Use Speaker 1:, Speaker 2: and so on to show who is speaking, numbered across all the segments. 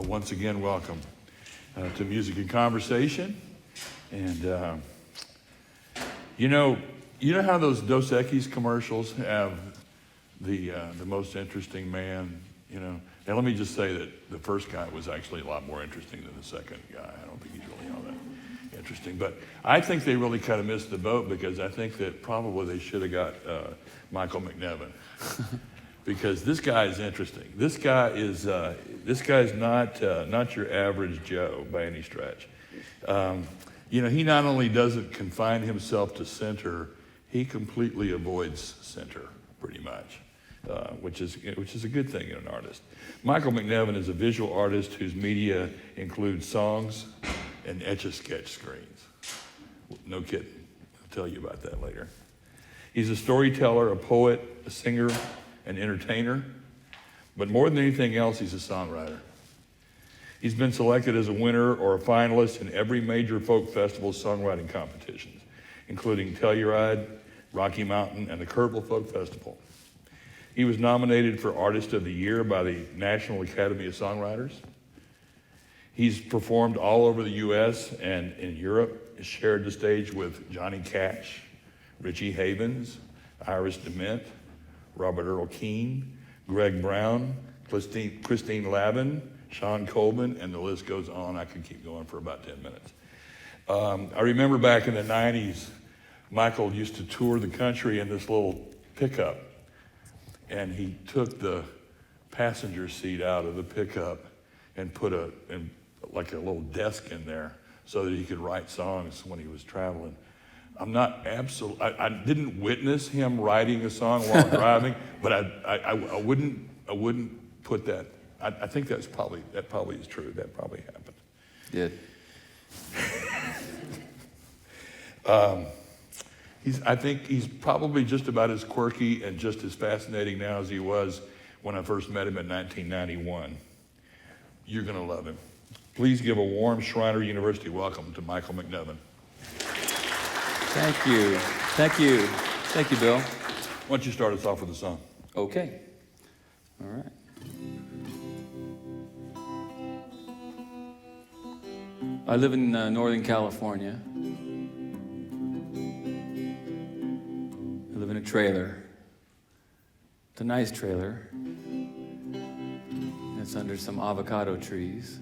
Speaker 1: Once again, welcome to Music and Conversation. And you know how those Dos Equis commercials have the most interesting man, you know? And let me just say that the first guy was actually a lot more interesting than the second guy. I don't think he's really all that interesting. But I think they really kind of missed the boat, because I think that probably they should have got Michael McNevin. Because this guy is interesting. This guy's not your average Joe by any stretch. He not only doesn't confine himself to center, he completely avoids center, pretty much, which is a good thing in an artist. Michael McNevin is a visual artist whose media includes songs and Etch-a-Sketch screens. No kidding. I'll tell you about that later. He's a storyteller, a poet, a singer, an entertainer, but more than anything else, he's a songwriter. He's been selected as a winner or a finalist in every major folk festival songwriting competitions, including Telluride, Rocky Mountain, and the Kerrville Folk Festival. He was nominated for Artist of the Year by the National Academy of Songwriters. He's performed all over the U.S. and in Europe, shared the stage with Johnny Cash, Richie Havens, Dement, Robert Earl Keen, Greg Brown, Christine Lavin, Shawn Colvin, and the list goes on. I could keep going for about 10 minutes. I remember back in the 90s, Michael used to tour the country in this little pickup, and he took the passenger seat out of the pickup and put a little desk in there so that he could write songs when he was traveling. I didn't witness him writing a song while driving, but I wouldn't put that. I think that probably is true. That probably happened.
Speaker 2: Did.
Speaker 1: I think he's probably just about as quirky and just as fascinating now as he was when I first met him in 1991. You're going to love him. Please give a warm Schreiner University welcome to Michael McNevin.
Speaker 2: Thank you. Thank you. Thank you, Bill.
Speaker 1: Why don't you start us off with a song?
Speaker 2: Okay. All right. I live in Northern California. I live in a trailer. It's a nice trailer. It's under some avocado trees.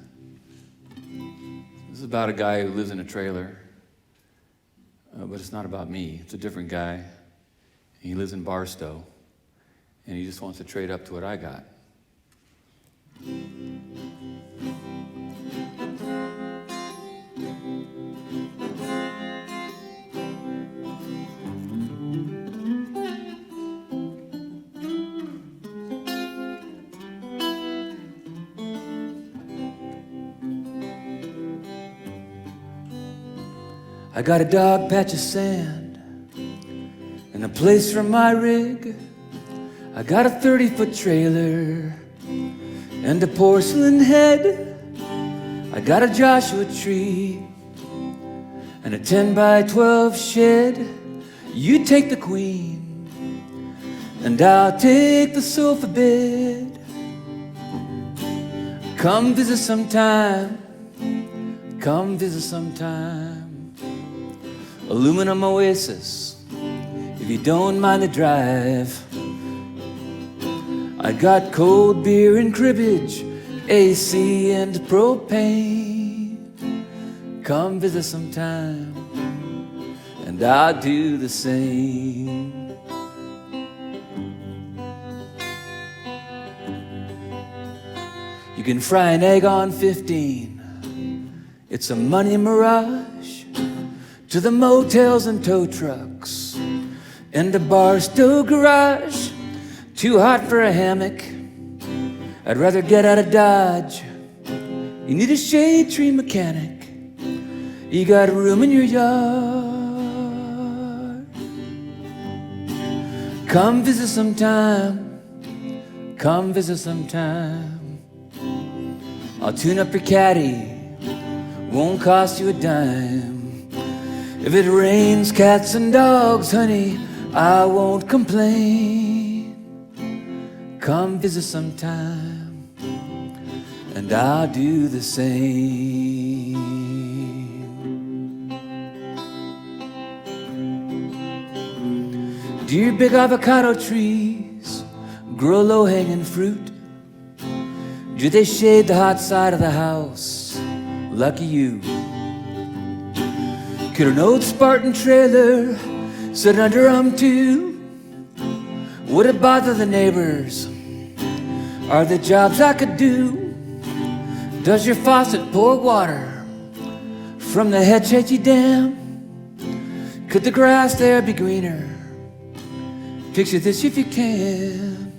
Speaker 2: This is about a guy who lives in a trailer. But it's not about me. It's a different guy. He lives in Barstow, and he just wants to trade up to what I got. I got a dog patch of sand and a place for my rig. I got a 30-foot trailer and a porcelain head. I got a Joshua tree and a 10 by 12 shed. You take the queen and I'll take the sofa bed. Come visit sometime. Come visit sometime. Aluminum Oasis, if you don't mind the drive. I got cold beer and cribbage, AC and propane. Come visit sometime, and I'll do the same. You can fry an egg on 15. It's a money mirage. To the motels and tow trucks and the Barstow garage. Too hot for a hammock, I'd rather get out of Dodge. You need a shade tree mechanic, you got room in your yard. Come visit sometime, come visit sometime. I'll tune up your caddy, won't cost you a dime. If it rains cats and dogs, honey, I won't complain. Come visit sometime, and I'll do the same. Dear big avocado trees grow low-hanging fruit. Do they shade the hot side of the house? Lucky you. Could an old Spartan trailer sit under 'em too? Would it bother the neighbors? Are there jobs I could do? Does your faucet pour water from the Hetchy Dam? Could the grass there be greener? Picture this if you can.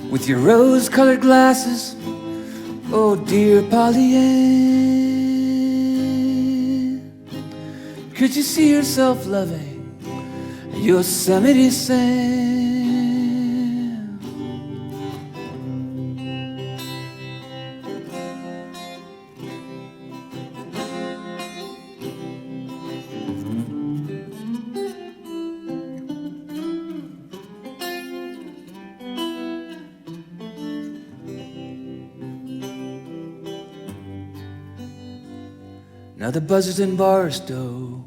Speaker 2: With your rose-colored glasses, oh dear Polly Ann. Could you see yourself loving Yosemite Sam? Now the buzzards in Barstow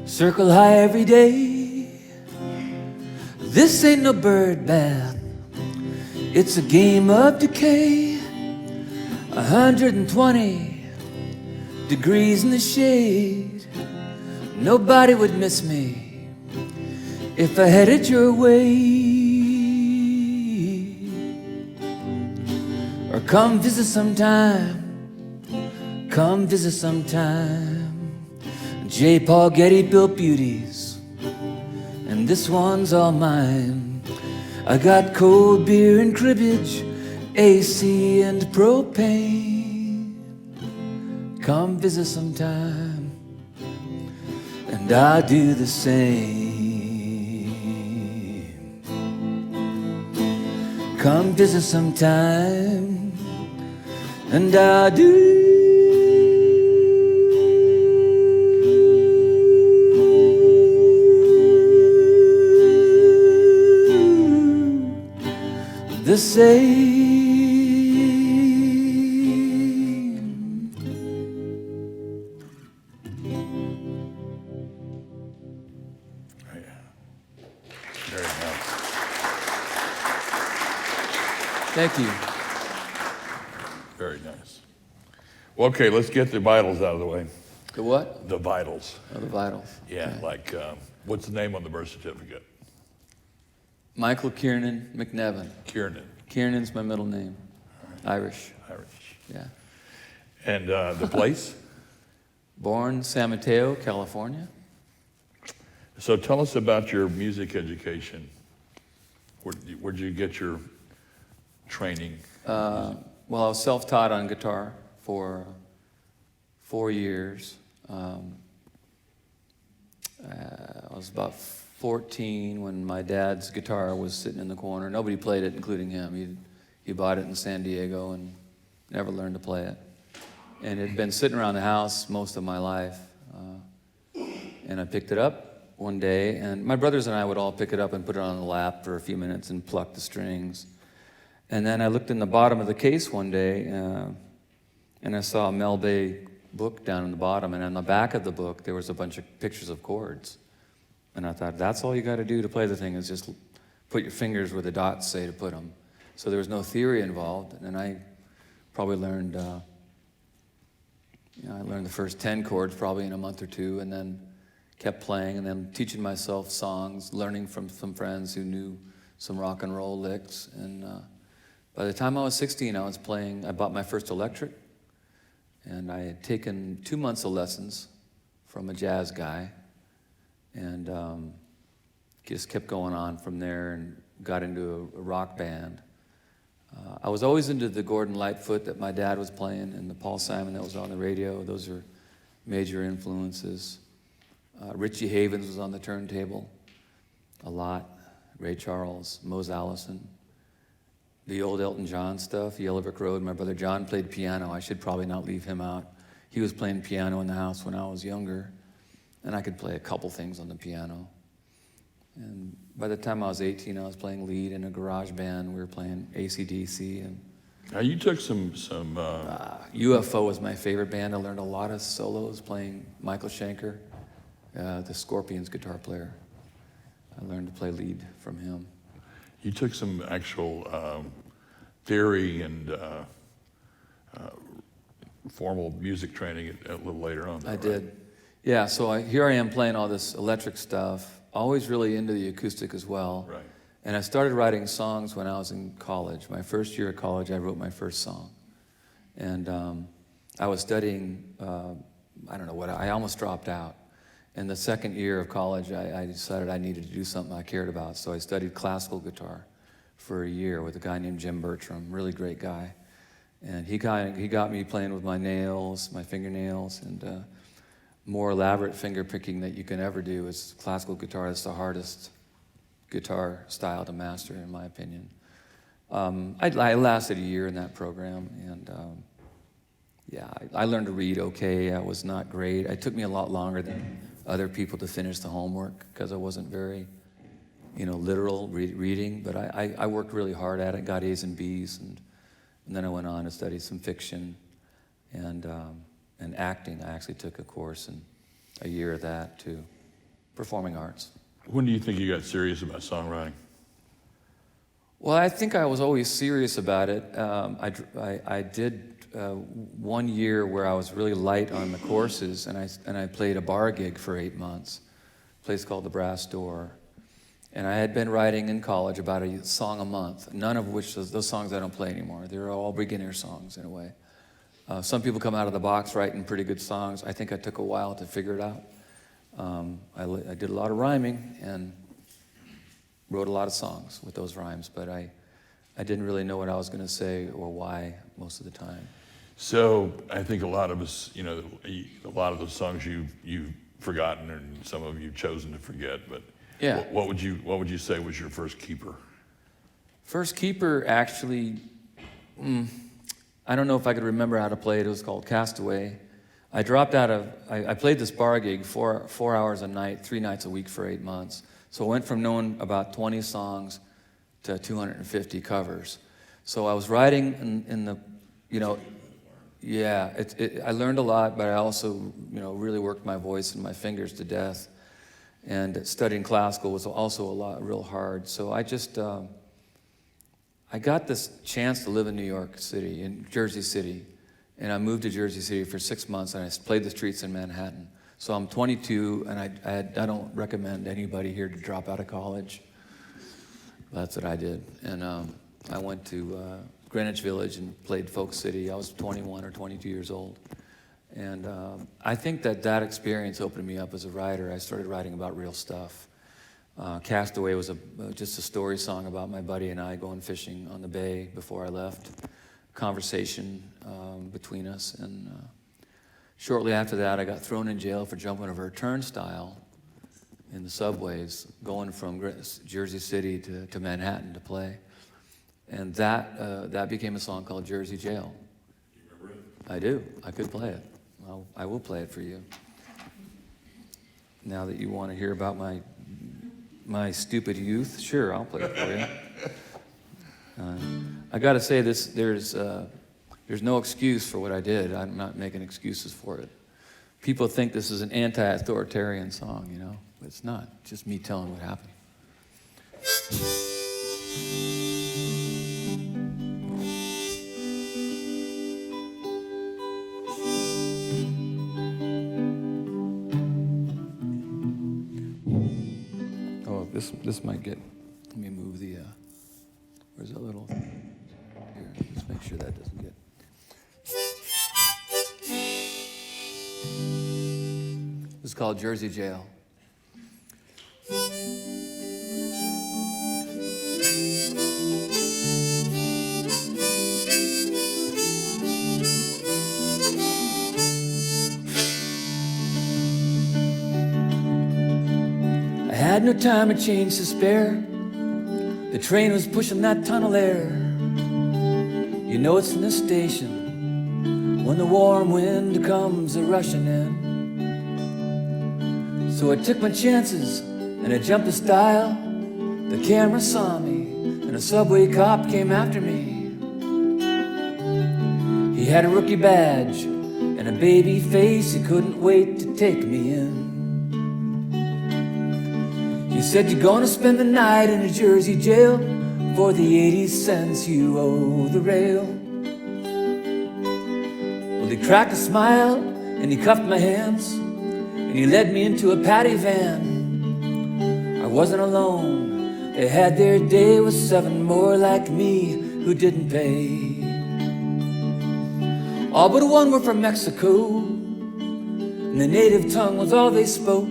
Speaker 2: circle high every day. This ain't no bird bath, it's a game of decay. 120 degrees in the shade. Nobody would miss me if I headed your way. Or come visit sometime. Come visit sometime. J. Paul Getty built beauties, and this one's all mine. I got cold beer and cribbage, AC and propane. Come visit sometime, and I'll do the same. Come visit sometime, and I'll do the same.
Speaker 1: Very nice.
Speaker 2: Thank you.
Speaker 1: Very nice. Well, okay, let's get the vitals out of the way.
Speaker 2: The what?
Speaker 1: The vitals.
Speaker 2: Oh, the vitals.
Speaker 1: Yeah,
Speaker 2: Okay.
Speaker 1: like, what's the name on the birth certificate?
Speaker 2: Michael Kiernan McNevin.
Speaker 1: Kiernan.
Speaker 2: Kiernan's my middle name. Irish.
Speaker 1: Irish.
Speaker 2: Yeah.
Speaker 1: And the place?
Speaker 2: Born San Mateo, California.
Speaker 1: So tell us about your music education. Where'd you get your training?
Speaker 2: Well, I was self-taught on guitar for 4 years. I was about 14 when my dad's guitar was sitting in the corner. Nobody played it, including him. He bought it in San Diego and never learned to play it. And it had been sitting around the house most of my life. And I picked it up one day, and my brothers and I would all pick it up and put it on the lap for a few minutes and pluck the strings. And then I looked in the bottom of the case one day, and I saw a Mel Bay book down in the bottom, and on the back of the book there was a bunch of pictures of chords. And I thought, that's all you got to do to play the thing is just put your fingers where the dots say to put them. So there was no theory involved, and I probably learned, I learned the first 10 chords probably in a month or two, and then kept playing, and then teaching myself songs, learning from some friends who knew some rock and roll licks. And by the time I was 16, I bought my first electric, and I had taken 2 months of lessons from a jazz guy, and just kept going on from there and got into a rock band. I was always into the Gordon Lightfoot that my dad was playing and the Paul Simon that was on the radio. Those are major influences. Richie Havens was on the turntable a lot. Ray Charles, Mose Allison. The old Elton John stuff, Yellow Brick Road. My brother John played piano. I should probably not leave him out. He was playing piano in the house when I was younger, and I could play a couple things on the piano. And by the time I was 18, I was playing lead in a garage band. We were playing AC/DC, and
Speaker 1: Now you took some
Speaker 2: UFO was my favorite band. I learned a lot of solos playing Michael Schenker, the Scorpions guitar player. I learned to play lead from him.
Speaker 1: you took some actual theory and formal music training a little later on. Though,
Speaker 2: I
Speaker 1: right?
Speaker 2: did. Yeah, so here I am playing all this electric stuff, always really into the acoustic as well.
Speaker 1: Right.
Speaker 2: And I started writing songs when I was in college. My first year of college, I wrote my first song. And I was studying, I don't know what, I almost dropped out. In the second year of college, I decided I needed to do something I cared about. So I studied classical guitar for a year with a guy named Jim Bertram, really great guy. And he got me playing with my nails, my fingernails, and more elaborate finger picking that you can ever do. Is classical guitar. It's the hardest guitar style to master, in my opinion. I lasted a year in that program, and yeah, I learned to read okay. I was not great. It took me a lot longer than other people to finish the homework because I wasn't very, literal reading. But I worked really hard at it, got A's and B's, and then I went on to study some fiction and acting. I actually took a course and a year of that too, performing arts.
Speaker 1: When do you think you got serious about songwriting?
Speaker 2: Well, I think I was always serious about it. I did 1 year where I was really light on the courses, and I played a bar gig for 8 months, a place called the Brass Door. And I had been writing in college about a song a month, none of which, those songs I don't play anymore. They're all beginner songs in a way. Some people come out of the box writing pretty good songs. I think I took a while to figure it out. I did a lot of rhyming and wrote a lot of songs with those rhymes, but I didn't really know what I was going to say or why most of the time.
Speaker 1: So I think a lot of us, a lot of those songs you've forgotten, and some of you've chosen to forget. But
Speaker 2: yeah,
Speaker 1: what would you say was your first keeper?
Speaker 2: First keeper, actually, I don't know if I could remember how to play it. It was called Castaway. I dropped out of. I played this bar gig 4 hours a night, 3 nights a week for 8 months. So I went from knowing about 20 songs to 250 covers. So I was writing in the, yeah, I learned a lot, but I also, really worked my voice and my fingers to death. And studying classical was also real hard. So I just, I got this chance to live in New York City, in Jersey City. And I moved to Jersey City for 6 months, and I played the streets in Manhattan. So I'm 22, and I don't recommend anybody here to drop out of college. That's what I did. And I went to Greenwich Village and played Folk City. I was 21 or 22 years old. And I think that experience opened me up as a writer. I started writing about real stuff. Castaway was just a story song about my buddy and I going fishing on the bay before I left. Conversation between us. And shortly after that, I got thrown in jail for jumping over a turnstile in the subways, going from Jersey City to Manhattan to play. And that became a song called Jersey Jail.
Speaker 1: Do you remember it?
Speaker 2: I do. I could play it. I will play it for you. Now that you want to hear about my stupid youth, sure, I'll play it for you. I got to say this: there's no excuse for what I did. I'm not making excuses for it. People think this is an anti-authoritarian song, but it's not. It's just me telling what happened. Oh, this might get. Let me move the. Where's that little? Here, let's make sure that doesn't get. This is called Jersey Jail. I had no time or change to spare. The train was pushing that tunnel air. You know it's in the station when the warm wind comes a rushing in. So I took my chances and I jumped the stile. The camera saw me, and a subway cop came after me. He had a rookie badge and a baby face. He couldn't wait to take me in. He said, "You're gonna spend the night in a Jersey jail for the 80 cents you owe the rail." Well, he cracked a smile and he cuffed my hands and he led me into a paddy van. I wasn't alone. They had their day with 7 more like me who didn't pay. All but one were from Mexico, and the native tongue was all they spoke.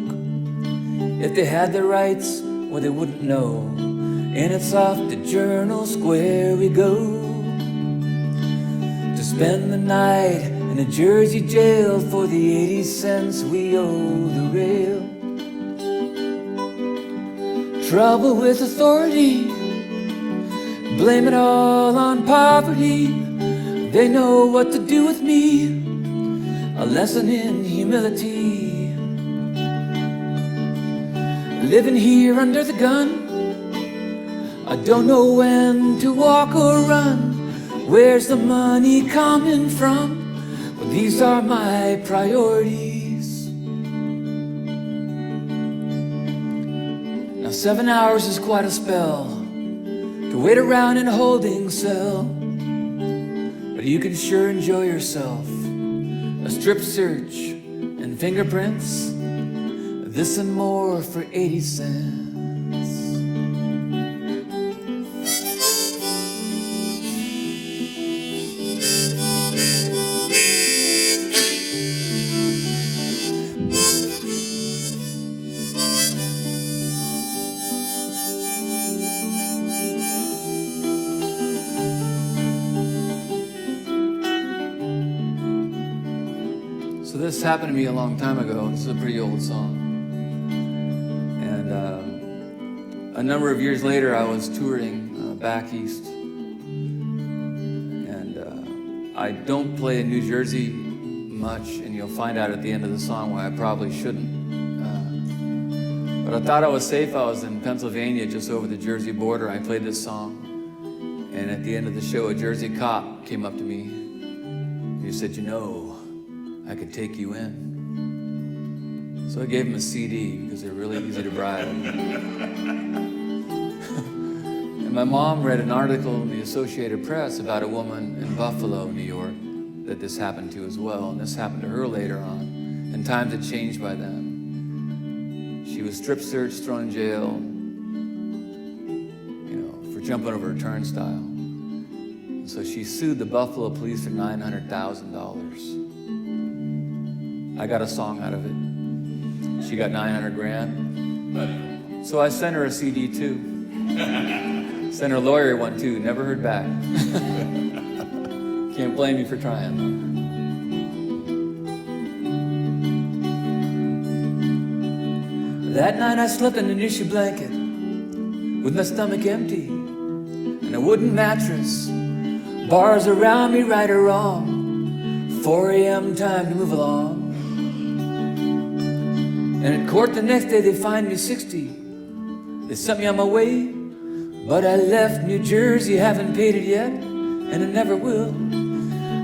Speaker 2: If they had their rights, well, they wouldn't know. And it's off to Journal Square we go to spend the night in a Jersey jail for the 80 cents we owe the rail. Trouble with authority, blame it all on poverty. They know what to do with me, a lesson in humility. Living here under the gun, I don't know when to walk or run. Where's the money coming from? Well, these are my priorities. Now 7 hours is quite a spell to wait around in a holding cell. But you can sure enjoy yourself. A strip search and fingerprints, this and more for 80 cents. So this happened to me a long time ago. This is a pretty old song. And a number of years later, I was touring back east. And I don't play in New Jersey much, and you'll find out at the end of the song why I probably shouldn't. But I thought I was safe. I was in Pennsylvania, just over the Jersey border. I played this song. And at the end of the show, a Jersey cop came up to me. He said, "You know, I could take you in." So I gave him a CD because they're really easy to bribe. And my mom read an article in the Associated Press about a woman in Buffalo, New York, that this happened to as well. And this happened to her later on. And times had changed by then. She was strip searched, thrown in jail, for jumping over a turnstile. And so she sued the Buffalo police for $900,000. I got a song out of it. She got $900,000. So I sent her a CD too. Sent her lawyer one too. Never heard back. Can't blame me for trying though. That night I slept in an issue blanket with my stomach empty and a wooden mattress. Bars around me, right or wrong. 4 a.m. time to move along. And at court the next day they fined me 60. They sent me on my way, but I left New Jersey, haven't paid it yet, and I never will.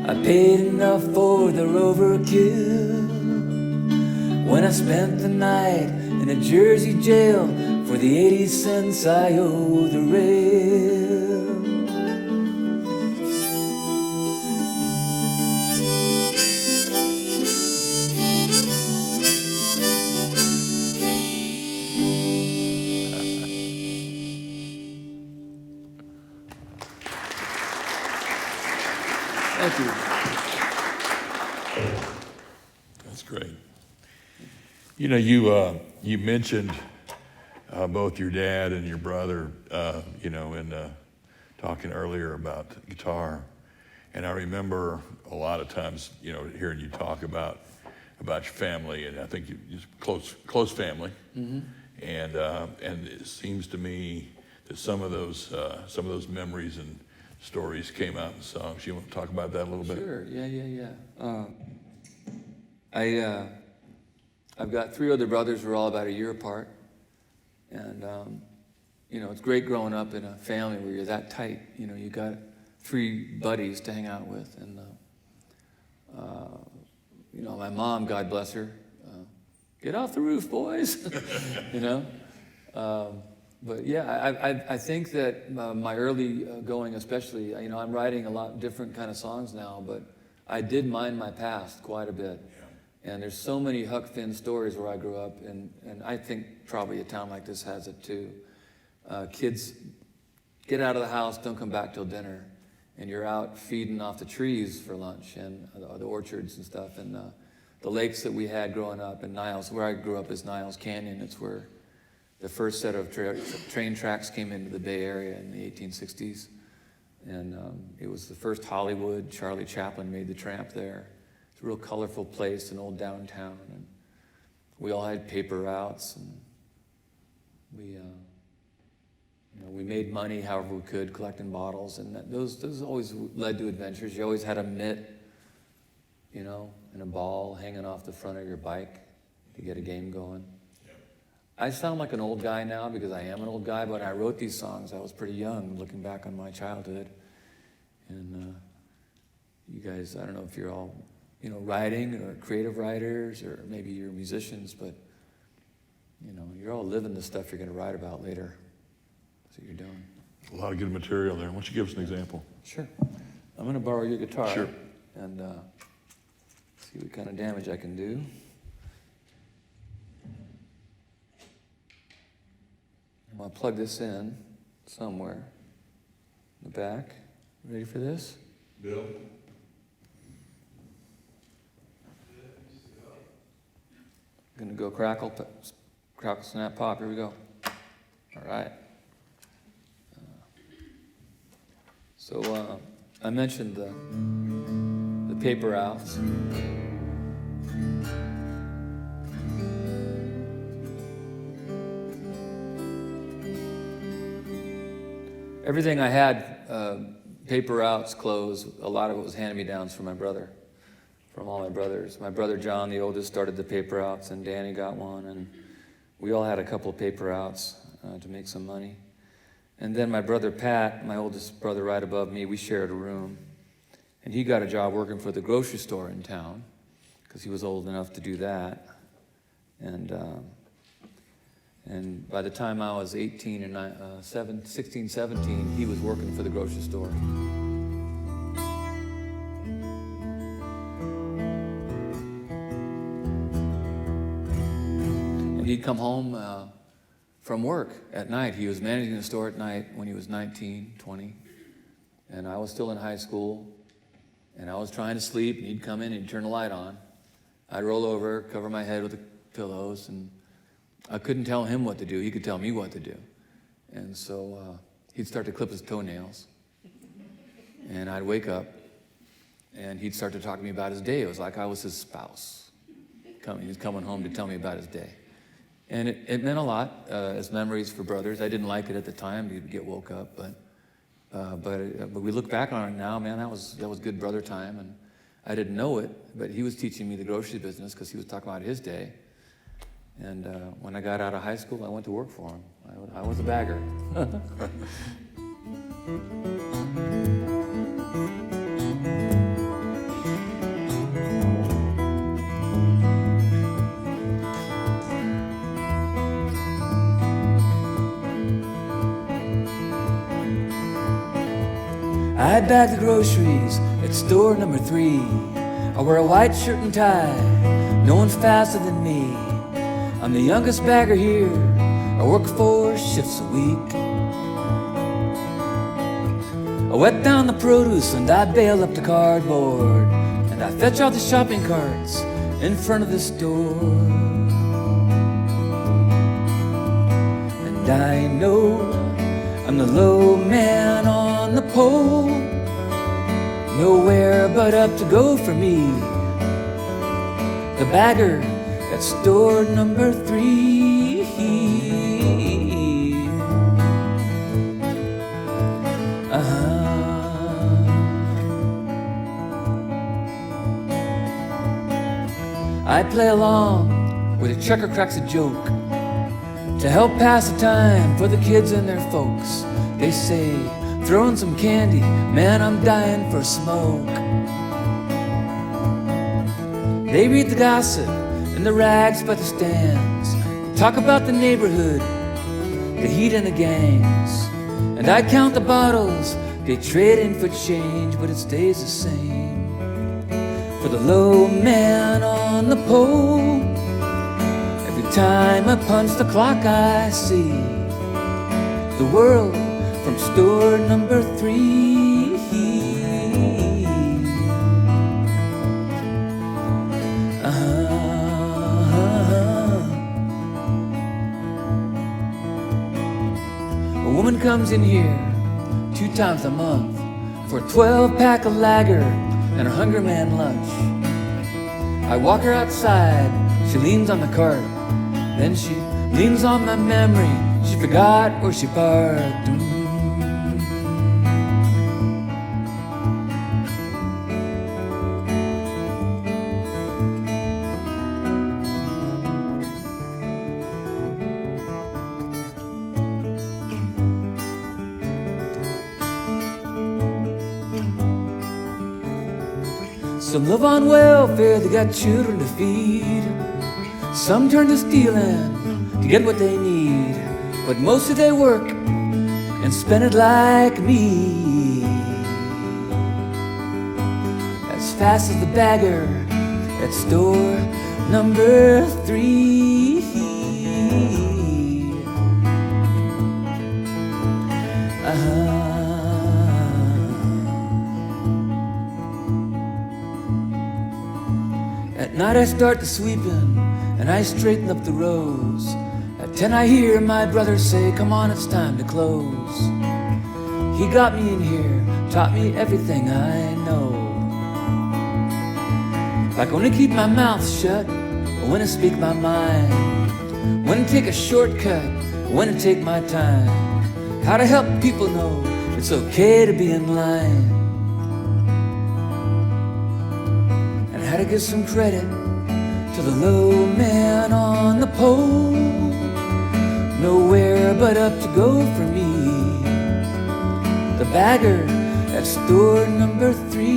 Speaker 2: I paid enough for the overkill when I spent the night in a Jersey jail for the 80 cents I owe the rail. Thank you.
Speaker 1: That's great. You mentioned both your dad and your brother, in talking earlier about guitar. And I remember a lot of times, hearing you talk about your family, and I think you just close family. Mm-hmm. And it seems to me that some of those memories and stories came out in songs. You want to talk about that a little bit?
Speaker 2: Sure. Yeah. I've got 3 other brothers. We're all about a year apart, And, it's great growing up in a family where you're that tight. You got 3 buddies to hang out with. And, my mom, God bless her, get off the roof, boys, But yeah, I think that my early going especially, I'm writing a lot different kind of songs now, but I did mind my past quite a bit. Yeah. And there's so many Huck Finn stories where I grew up, and I think probably a town like this has it too. Kids get out of the house, don't come back till dinner, and you're out feeding off the trees for lunch and the orchards and stuff. And the lakes that we had growing up in Niles, where I grew up is Niles Canyon. It's where the first set of train tracks came into the Bay Area in the 1860s. And it was the first Hollywood. Charlie Chaplin made the tramp there. It's a real colorful place, an old downtown. And we all had paper routes, and we made money however we could, collecting bottles. And those always led to adventures. You always had a mitt, and a ball hanging off the front of your bike to get a game going. I sound like an old guy now because I am an old guy, but when I wrote these songs, I was pretty young, looking back on my childhood. And you guys, I don't know if you're all, writing or creative writers, or maybe you're musicians, but, you're all living the stuff you're going to write about later. That's what you're doing.
Speaker 1: A lot of good material there. Why don't you give us an example?
Speaker 2: Sure. I'm going to borrow your guitar.
Speaker 1: Sure.
Speaker 2: And see what kind of damage I can do. I'm going to plug this in somewhere in the back. Ready for this?
Speaker 1: Bill?
Speaker 2: I'm going to go crackle, snap, pop. Here we go. All right. So I mentioned the paper outs. Everything I had, paper outs, clothes, a lot of it was hand-me-downs from my brother, from all my brothers. My brother John, the oldest, started the paper outs, and Danny got one, and we all had a couple of paper outs to make some money. And then my brother Pat, my oldest brother right above me, we shared a room, and he got a job working for the grocery store in town, because he was old enough to do that. And by the time I was 18 and 16, 17, he was working for the grocery store. And he'd come home from work at night. He was managing the store at night when he was 19, 20. And I was still in high school. And I was trying to sleep, and he'd come in and he'd turn the light on. I'd roll over, cover my head with the pillows, and I couldn't tell him what to do. He could tell me what to do. And so he'd start to clip his toenails. And I'd wake up, and he'd start to talk to me about his day. It was like I was his spouse. He was coming home to tell me about his day. And it meant a lot as memories for brothers. I didn't like it at the time. He'd get woke up. But we look back on it now, man, that was good brother time. And I didn't know it, but he was teaching me the grocery business because he was talking about his day. And when I got out of high school, I went to work for him. I was a bagger. I'd bag the groceries at store number 3. I wear a white shirt and tie. No one's faster than me. I'm the youngest bagger here. I work 4 shifts a week. I wet down the produce and I bale up the cardboard, and I fetch out the shopping carts in front of the store. And I know I'm the low man on the pole. Nowhere but up to go for me. The bagger at store number 3. I play along where the trucker cracks a joke, to help pass the time for the kids and their folks. They say, throwing some candy, man, I'm dying for smoke. They read the gossip and the rags by the stands. They talk about the neighborhood, the heat and the gangs. And I count the bottles they trade in for change, but it stays the same. For the low man on the pole, every time I punch the clock I see the world from store number 3. A woman comes in here 2 times a month for a 12-pack of lager and a Hunger Man lunch. I walk her outside, she leans on the cart, then she leans on my memory. She forgot where she parked. Some live on welfare, they got children to feed. Some turn to stealing to get what they need, but mostly they work and spend it like me. As fast as the bagger at store number 3. At night I start the sweeping and I straighten up the rows. At 10 I hear my brother say, come on, it's time to close. He got me in here, taught me everything I know. Like when to keep my mouth shut, or when to speak my mind, when to take a shortcut, or when to take my time. How to help people know it's okay to be in line. And how to give some credit to the low man on the pole. Nowhere but up to go for me. The bagger at store number 3.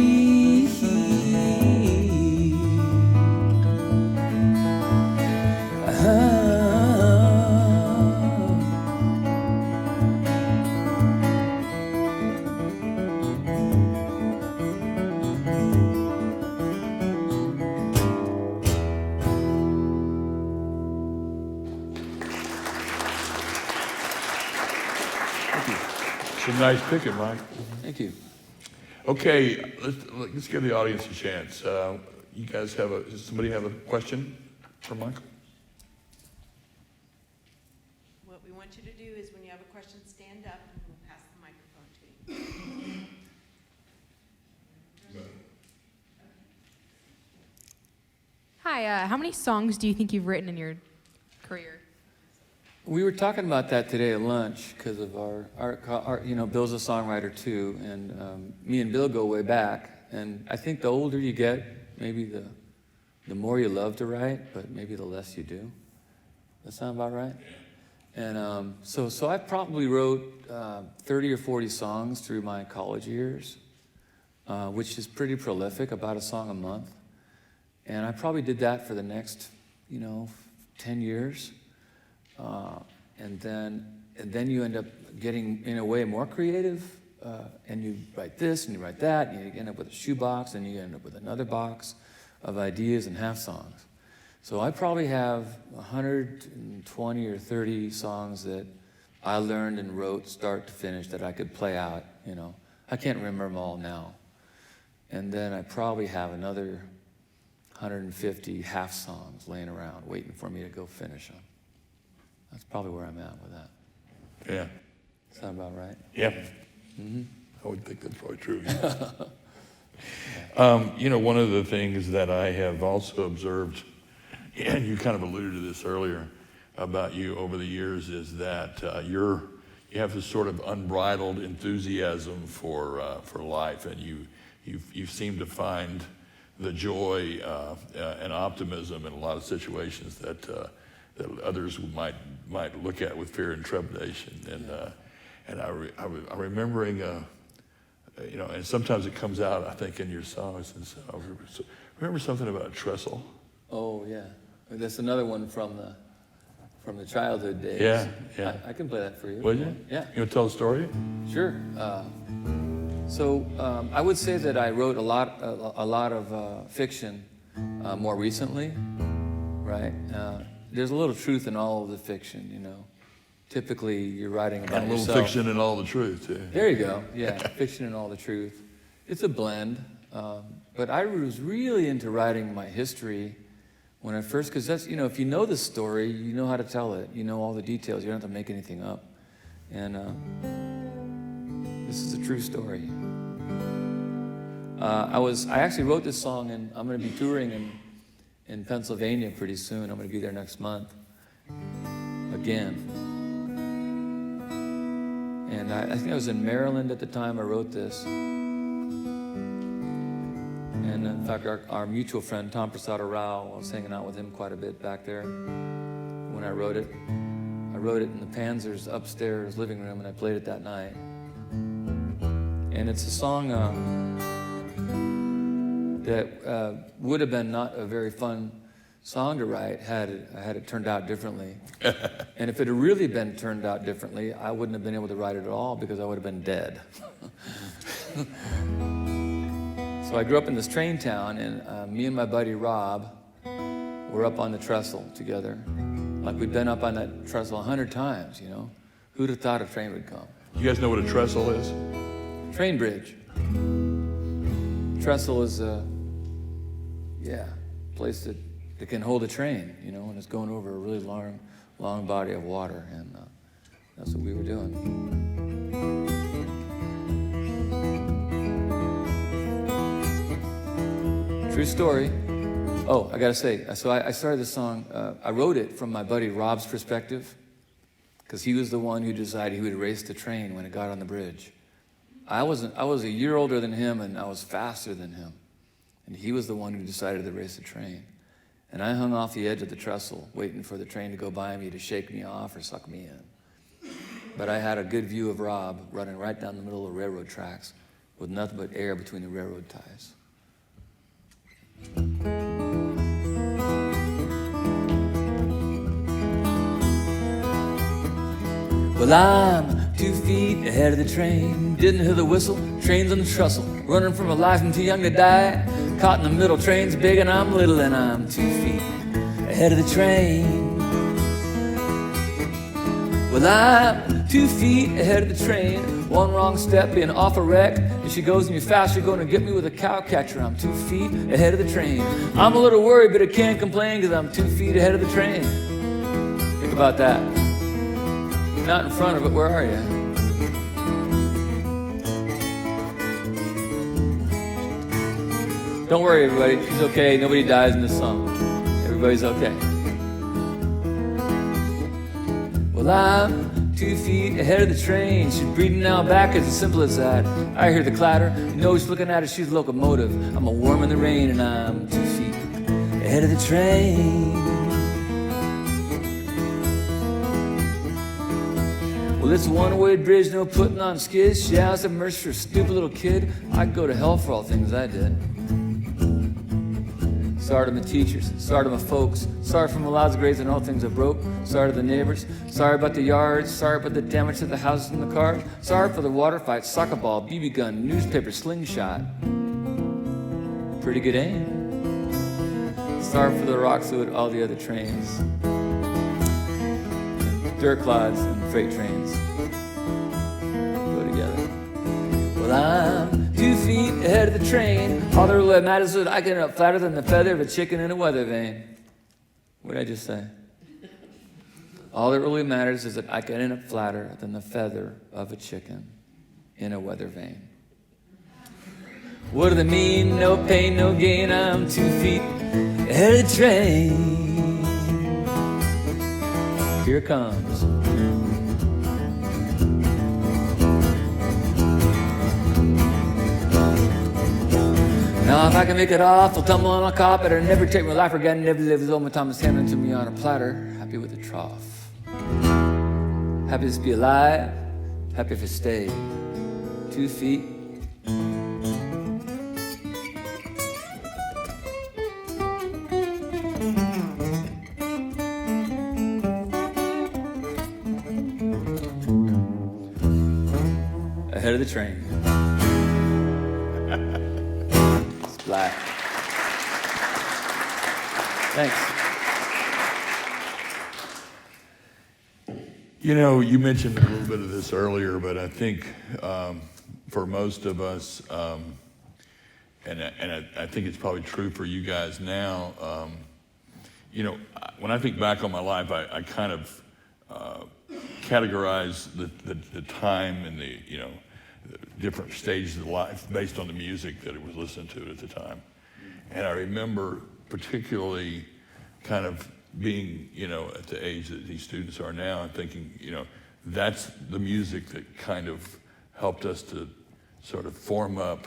Speaker 1: Nice picking, Mike.
Speaker 2: Thank you.
Speaker 1: Okay, let's give the audience a chance. You guys does somebody have a question for Michael?
Speaker 3: What we want you to do is when you have a question, stand up and we'll pass the microphone to you.
Speaker 4: Hi, how many songs do you think you've written in your career?
Speaker 2: We were talking about that today at lunch because of our Bill's a songwriter too, and me and Bill go way back. And I think the older you get, maybe the more you love to write, but maybe the less you do. That sound about right? And so I probably wrote 30 or 40 songs through my college years, which is pretty prolific, about a song a month. And I probably did that for the next, 10 years. And then you end up getting, in a way, more creative, and you write this and you write that, and you end up with a shoebox, and you end up with another box of ideas and half songs. So I probably have 120 or 30 songs that I learned and wrote start to finish that I could play out, I can't remember them all now. And then I probably have another 150 half songs laying around waiting for me to go finish them. That's probably where I'm at with that.
Speaker 1: Yeah.
Speaker 2: Sound about right?
Speaker 1: Yeah.
Speaker 2: Mm-hmm.
Speaker 1: I would think that's probably true. One of the things that I have also observed, and you kind of alluded to this earlier about you over the years, is that you have this sort of unbridled enthusiasm for life, and you seem to find the joy and optimism in a lot of situations that others might might look at with fear and trepidation. And I'm remembering, and sometimes it comes out, I think, in your songs. And so I remember something about a trestle.
Speaker 2: Oh yeah, that's another one from the childhood days.
Speaker 1: Yeah.
Speaker 2: I can play that for you.
Speaker 1: Would you?
Speaker 2: Yeah.
Speaker 1: You want to tell the story?
Speaker 2: Sure. So I would say that I wrote a lot of fiction more recently, right? There's a little truth in all of the fiction, you know. Typically, you're writing about
Speaker 1: And a little
Speaker 2: yourself.
Speaker 1: fiction and all the truth, too.
Speaker 2: There you go. Yeah, fiction and all the truth. It's a blend. But I was really into writing my history when I first, because that's, if you know the story, you know how to tell it. You know all the details. You don't have to make anything up. And this is a true story. I actually wrote this song, and I'm going to be touring in Pennsylvania pretty soon. I'm going to be there next month again. And I think I was in Maryland at the time I wrote this. And in fact, our mutual friend, Tom Prasada Rao, I was hanging out with him quite a bit back there when I wrote it. I wrote it in the Panzer's upstairs living room, and I played it that night. And it's a song that would have been not a very fun song to write had it turned out differently. And if it had really been turned out differently, I wouldn't have been able to write it at all because I would have been dead. So I grew up in this train town, and me and my buddy Rob were up on the trestle together. Like we'd been up on that trestle 100 times, you know. Who'd have thought a train would come?
Speaker 1: You guys know what a trestle is?
Speaker 2: Train bridge. Trestle is a place that can hold a train, you know, and it's going over a really long body of water, and that's what we were doing. True story. Oh, I gotta say, so I started this song, I wrote it from my buddy Rob's perspective, because he was the one who decided he would race the train when it got on the bridge. I was a year older than him, and I was faster than him. And he was the one who decided to race the train. And I hung off the edge of the trestle, waiting for the train to go by me to shake me off or suck me in. But I had a good view of Rob running right down the middle of the railroad tracks with nothing but air between the railroad ties. Well, I'm 2 feet ahead of the train. Didn't hear the whistle, train's on the trestle. Running from a life I'm too young to die. Caught in the middle, train's big and I'm little, and I'm 2 feet ahead of the train. Well, I'm 2 feet ahead of the train. One wrong step, being off a wreck. If she goes any faster, you're gonna get me with a cow catcher. I'm 2 feet ahead of the train. I'm a little worried, but I can't complain, cause I'm 2 feet ahead of the train. Think about that. You're not in front of it, where are you? Don't worry, everybody, she's okay. Nobody dies in this song. Everybody's okay. Well, I'm 2 feet ahead of the train. She's breathing now back, it's as simple as that. I hear the clatter, you know she's looking at her, she's a locomotive. I'm a worm in the rain, and I'm 2 feet ahead of the train. Well, it's a one-way bridge, no putting on skids. She asked a mercy for a stupid little kid. I'd go to hell for all the things I did. Sorry to my teachers, sorry to my folks, sorry for my lots of grades and all things I broke, sorry to the neighbors, sorry about the yards, sorry about the damage to the houses and the cars, sorry for the water fight, soccer ball, BB gun, newspaper, slingshot. Pretty good aim. Sorry for the rocks with all the other trains, dirt clods and freight trains go together. Well, I'm 2 feet ahead of the train. All that really matters is that I get up flatter than the feather of a chicken in a weather vane. What did I just say? All that really matters is that I can end up flatter than the feather of a chicken in a weather vane. What do they mean? No pain, no gain. I'm 2 feet ahead of the train. Here it comes. Now if I can make it off, I'll tumble on a carpet or never take my life again. Never live as old my Thomas Hammond to me on a platter, happy with a trough. Happy to be alive, happy to stay. 2 feet. Ahead of the train. It's black. Thanks.
Speaker 1: You know, you mentioned a little bit of this earlier, but I think for most of us, and I think it's probably true for you guys now, you know, when I think back on my life, I kind of categorize the time and the, you know, the different stages of life based on the music that it was listened to at the time. And I remember particularly kind of being, you know, at the age that these students are now, and thinking, you know, that's the music that kind of helped us to sort of form up,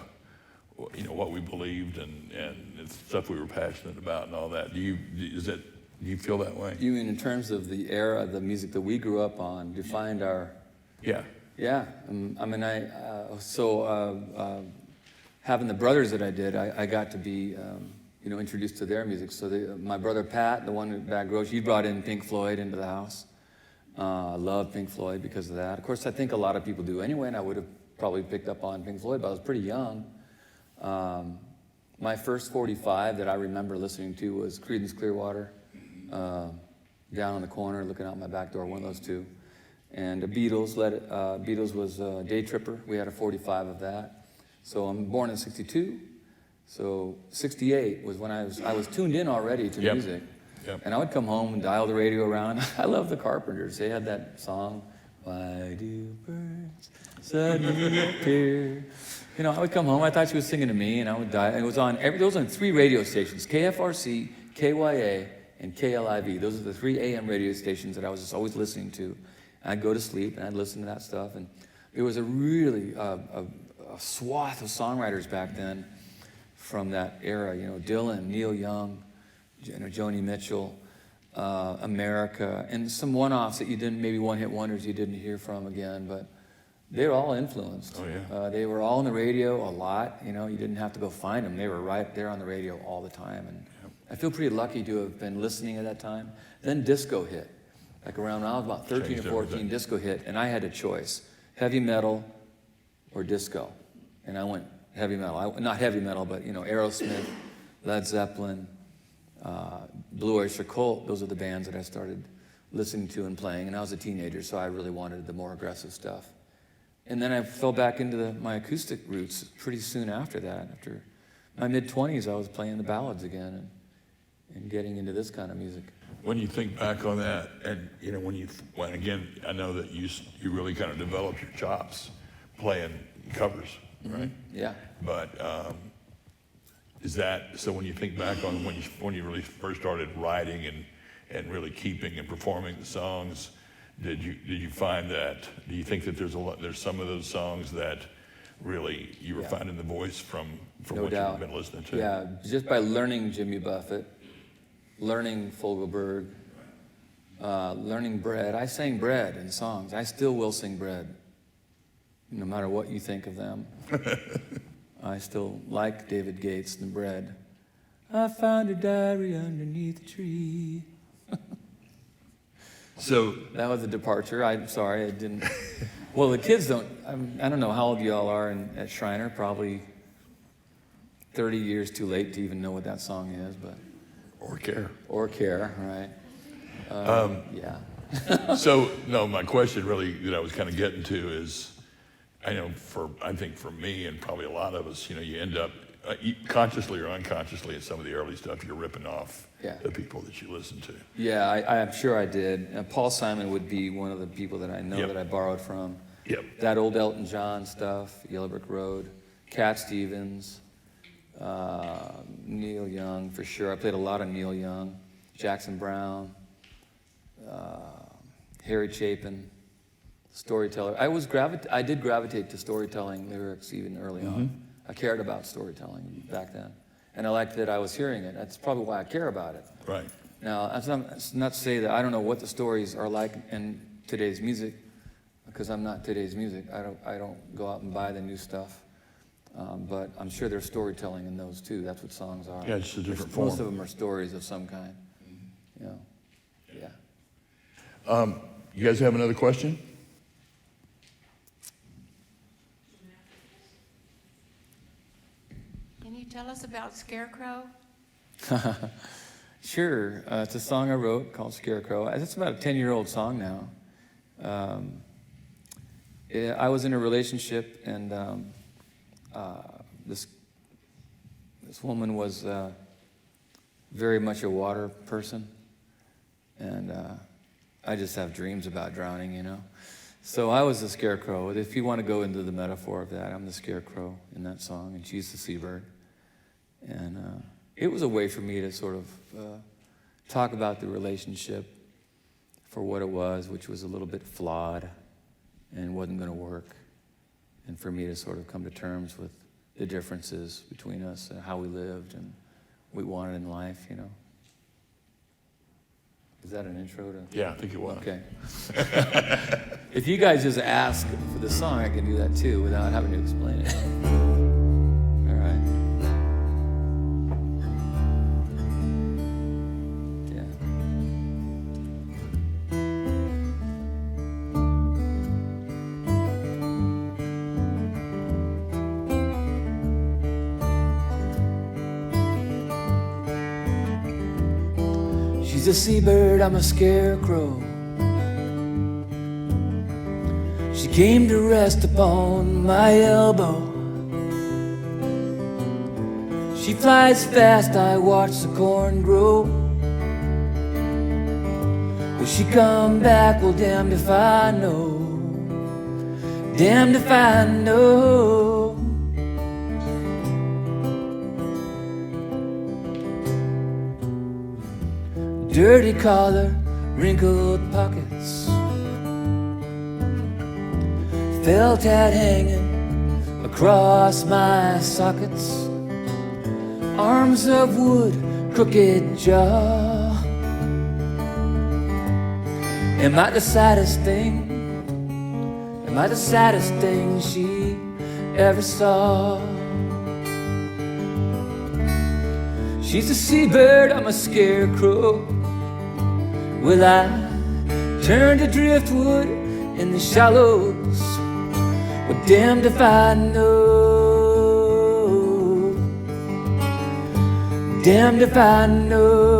Speaker 1: you know, what we believed and the stuff we were passionate about and all that. Do you feel that way?
Speaker 2: You mean in terms of the era, the music that we grew up on, defined our...
Speaker 1: Yeah.
Speaker 2: Yeah, I mean, having the brothers that I did, I got to be, you know, introduced to their music. So my brother Pat, the one who bagged Roach, he brought in Pink Floyd into the house. I love Pink Floyd because of that. Of course, I think a lot of people do anyway, and I would have probably picked up on Pink Floyd, but I was pretty young. My first 45 that I remember listening to was Creedence Clearwater, Down on the Corner, Looking Out My Back Door, one of those two. And the Beatles, Beatles was Day Tripper. We had a 45 of that. So I'm born in 62. So 68 was when I was tuned in already to music.
Speaker 1: Yep.
Speaker 2: And I would come home and dial the radio around. I love the Carpenters. They had that song, Why Do Birds Suddenly Appear? You know, I would come home. I thought she was singing to me, and I would dial. And it was on there was on 3 radio stations: KFRC, KYA, and KLIV. Those are the 3 AM radio stations that I was just always listening to. I'd go to sleep and I'd listen to that stuff, and there was a really a swath of songwriters back then from that era. You know, Dylan, Neil Young, you know, Joni Mitchell, America, and some one-offs that you didn't, maybe one-hit wonders you didn't hear from again, but they were all influenced.
Speaker 1: Oh yeah.
Speaker 2: They were all on the radio a lot. You know, you didn't have to go find them; they were right there on the radio all the time. And I feel pretty lucky to have been listening at that time. Then disco hit. Like around when I was about 13
Speaker 1: Changed
Speaker 2: or 14,
Speaker 1: everything.
Speaker 2: disco hit, and I had a choice: heavy metal or disco. And I went heavy metal. Not heavy metal, but you know, Aerosmith, Led Zeppelin, Blue Oyster Cult. Those are the bands that I started listening to and playing. And I was a teenager, so I really wanted the more aggressive stuff. And then I fell back into my acoustic roots pretty soon after that. After my mid-20s, I was playing the ballads again and getting into this kind of music.
Speaker 1: When you think back on that, and you know, when again, I know that you really kind of developed your chops playing covers, right?
Speaker 2: Yeah.
Speaker 1: But is that so? When you think back on when you really first started writing and really keeping and performing the songs, did you find that? Do you think that there's some of those songs that really you were finding the voice from
Speaker 2: No
Speaker 1: what
Speaker 2: doubt.
Speaker 1: you've been listening to?
Speaker 2: Yeah, just by learning Jimmy Buffett, learning Fogelberg, learning Bread. I sang Bread in songs. I still will sing Bread, no matter what you think of them. I still like David Gates and Bread. I found a diary underneath a tree.
Speaker 1: So
Speaker 2: That was a departure. I'm sorry, I didn't. Well, the kids don't. I don't know how old you all are at Schreiner. Probably 30 years too late to even know what that song is, but.
Speaker 1: or care.
Speaker 2: Or care, right? Yeah.
Speaker 1: So no, my question really that I was kind of getting to is, I think for me and probably a lot of us, you know, you end up consciously or unconsciously in some of the early stuff, you're ripping off the people that you listen to.
Speaker 2: Yeah, I'm sure I did. Paul Simon would be one of the people that I know that I borrowed from.
Speaker 1: Yep.
Speaker 2: That old Elton John stuff, Yellow Brick Road, Cat Stevens, Neil Young for sure. I played a lot of Neil Young, Jackson Browne, Harry Chapin, storyteller. I did gravitate to storytelling lyrics even early on. I cared about storytelling back then, and I liked that I was hearing it. That's probably why I care about it.
Speaker 1: Right.
Speaker 2: Now, that's not to say that I don't know what the stories are like in today's music because I'm not today's music. I don't go out and buy the new stuff. But I'm sure there's storytelling in those too. That's what songs are.
Speaker 1: Yeah, it's a different form.
Speaker 2: Most of them are stories of some kind. You know. Yeah.
Speaker 1: You guys have another question?
Speaker 3: Can you tell us about Scarecrow?
Speaker 2: Sure. It's a song I wrote called Scarecrow. It's about a 10-year-old song now. I was in a relationship, and this woman was very much a water person, and I just have dreams about drowning, you know. So I was the scarecrow. If you want to go into the metaphor of that, I'm the scarecrow in that song, and she's the seabird. And it was a way for me to sort of talk about the relationship for what it was, which was a little bit flawed and wasn't going to work. And for me to sort of come to terms with the differences between us and how we lived and what we wanted in life, you know. Is that an intro to?
Speaker 1: Yeah, I think it was.
Speaker 2: Okay. If you guys just ask for the song, I can do that too without having to explain it. All right. She's a seabird, I'm a scarecrow. She came to rest upon my elbow. She flies fast, I watch the corn grow. Will she come back? Well, damned if I know. Damned if I know. Dirty collar, wrinkled pockets, felt hat hanging across my sockets, arms of wood, crooked jaw. Am I the saddest thing? Am I the saddest thing she ever saw? She's a seabird, I'm a scarecrow. Will I turn to driftwood in the shallows? Well, damned if I know. Damned if I know.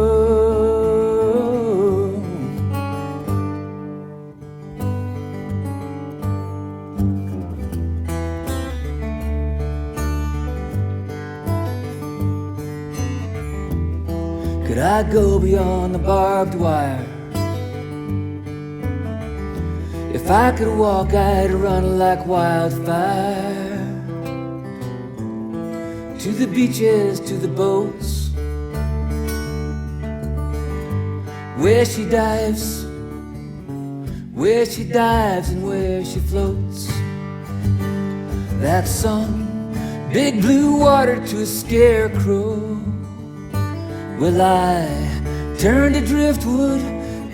Speaker 2: Could I go beyond the barbed wire? If I could walk, I'd run like wildfire. To the beaches, to the boats, where she dives and where she floats. That song, big blue water to a scarecrow. Will I turn to driftwood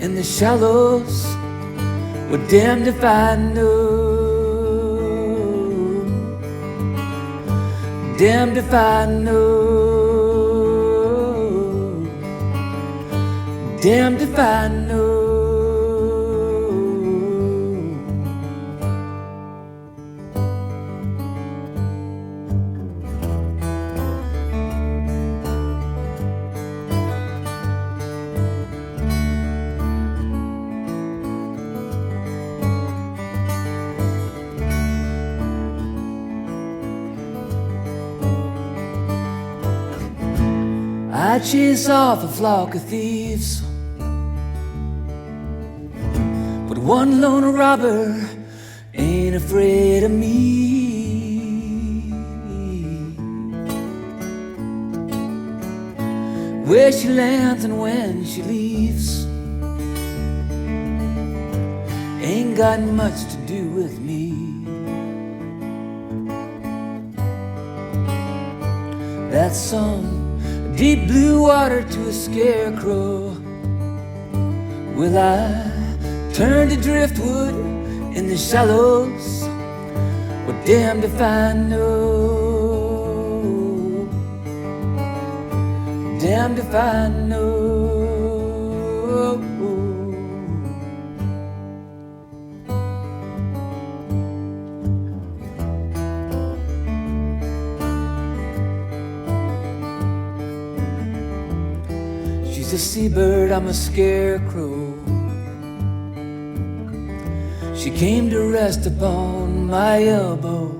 Speaker 2: in the shallows? Well, damned if I know. Damned if I know. Damned if I know. I chase off a flock of thieves, but one lone robber ain't afraid of me. Where she lands and when she leaves ain't got much to do with me. That song, deep blue water to a scarecrow. Will I turn to driftwood in the shallows. Well, damned if I know. Damned if I know. She's a seabird, I'm a scarecrow. She came to rest upon my elbow.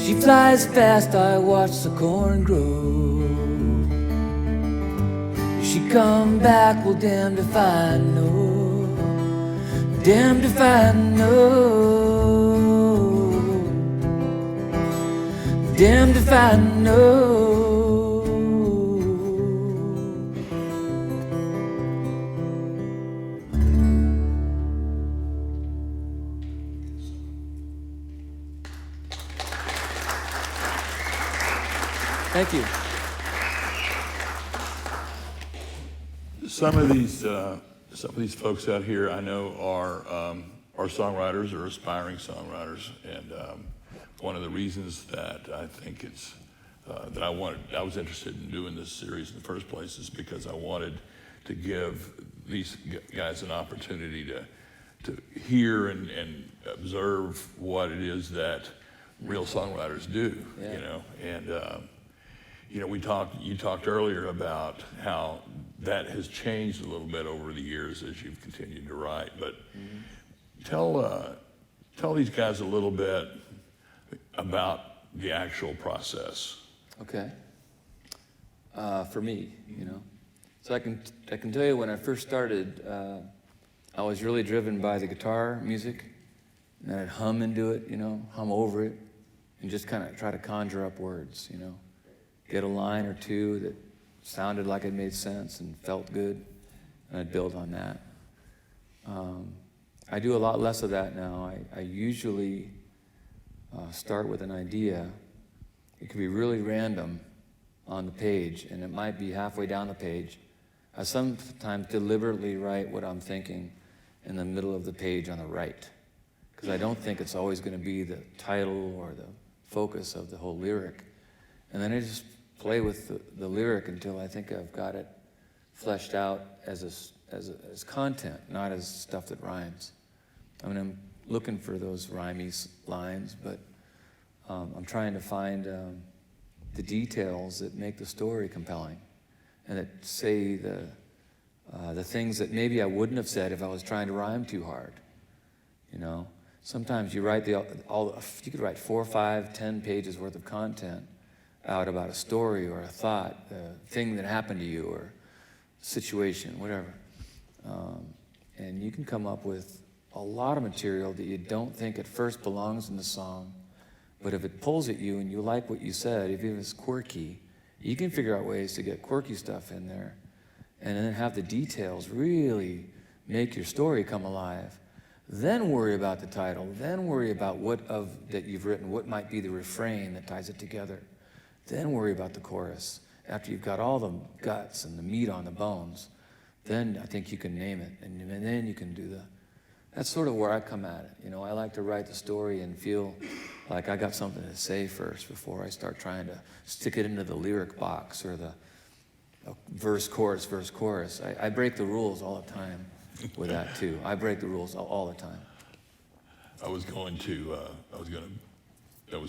Speaker 2: She flies fast, I watch the corn grow. She come back, well damned if I know. Damned if I know. Damned if I know. Thank you.
Speaker 1: Some of these folks out here I know are songwriters or aspiring songwriters, and one of the reasons that I think it's that I was interested in doing this series in the first place is because I wanted to give these guys an opportunity to hear and observe what it is that real songwriters do,
Speaker 2: Yeah.
Speaker 1: you know, and you know, you talked earlier about how that has changed a little bit over the years as you've continued to write, but tell these guys a little bit about the actual process.
Speaker 2: Okay. For me, you know. So I can tell you when I first started, I was really driven by the guitar music, and then I'd hum into it, you know, hum over it, and just kind of try to conjure up words, you know. Get a line or two that sounded like it made sense and felt good, and I'd build on that. I do a lot less of that now. I usually start with an idea. It can be really random on the page, and it might be halfway down the page. I sometimes deliberately write what I'm thinking in the middle of the page on the right, because I don't think it's always going to be the title or the focus of the whole lyric. And then I just play with the lyric until I think I've got it fleshed out as content, not as stuff that rhymes. I mean, I'm looking for those rhymey lines, but I'm trying to find the details that make the story compelling, and that say the things that maybe I wouldn't have said if I was trying to rhyme too hard. You know, sometimes you write you could write 4, 5, 10 pages worth of content out about a story or a thought, a thing that happened to you or situation, whatever. And you can come up with a lot of material that you don't think at first belongs in the song, but if it pulls at you and you like what you said, even if it's quirky, you can figure out ways to get quirky stuff in there and then have the details really make your story come alive. Then worry about the title, then worry about that you've written, what might be the refrain that ties it together. Then worry about the chorus. After you've got all the guts and the meat on the bones, then I think you can name it, and then you can do that's sort of where I come at it. You know, I like to write the story and feel like I got something to say first before I start trying to stick it into the lyric box or the verse, chorus, verse, chorus. I break the rules all the time with that too. I break the rules all the time.
Speaker 1: That was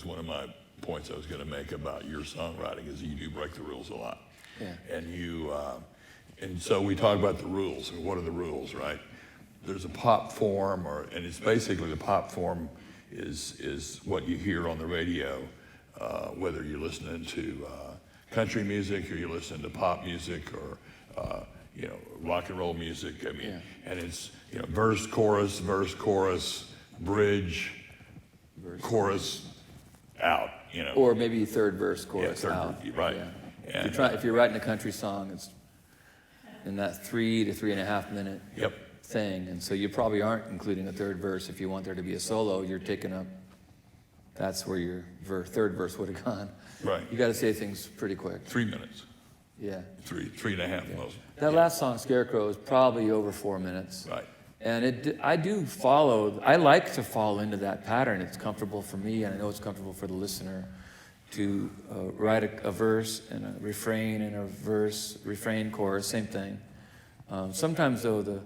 Speaker 1: one of my points I was going to make about your songwriting is you do break the rules a lot.
Speaker 2: Yeah.
Speaker 1: And so we talk about the rules, and what are the rules, right? There's a pop form, and it's basically the pop form is what you hear on the radio, whether you're listening to country music or you're listening to pop music or rock and roll music. I mean, and it's verse, chorus, bridge, chorus, out.
Speaker 2: Or maybe third verse, chorus, out.
Speaker 1: Right.
Speaker 2: Yeah. And if you're writing a country song, it's in that 3 to 3.5 minute thing, and so you probably aren't including a third verse. If you want there to be a solo, you're taking up. That's where your third verse would have gone.
Speaker 1: Right.
Speaker 2: You got to say things pretty quick.
Speaker 1: 3 minutes.
Speaker 2: Yeah.
Speaker 1: 3.5 most.
Speaker 2: That last song, Scarecrow, is probably over 4 minutes.
Speaker 1: Right.
Speaker 2: And I do follow, I like to fall into that pattern. It's comfortable for me, and I know it's comfortable for the listener to write a verse and a refrain and a verse, refrain, chorus, same thing. Sometimes, though, the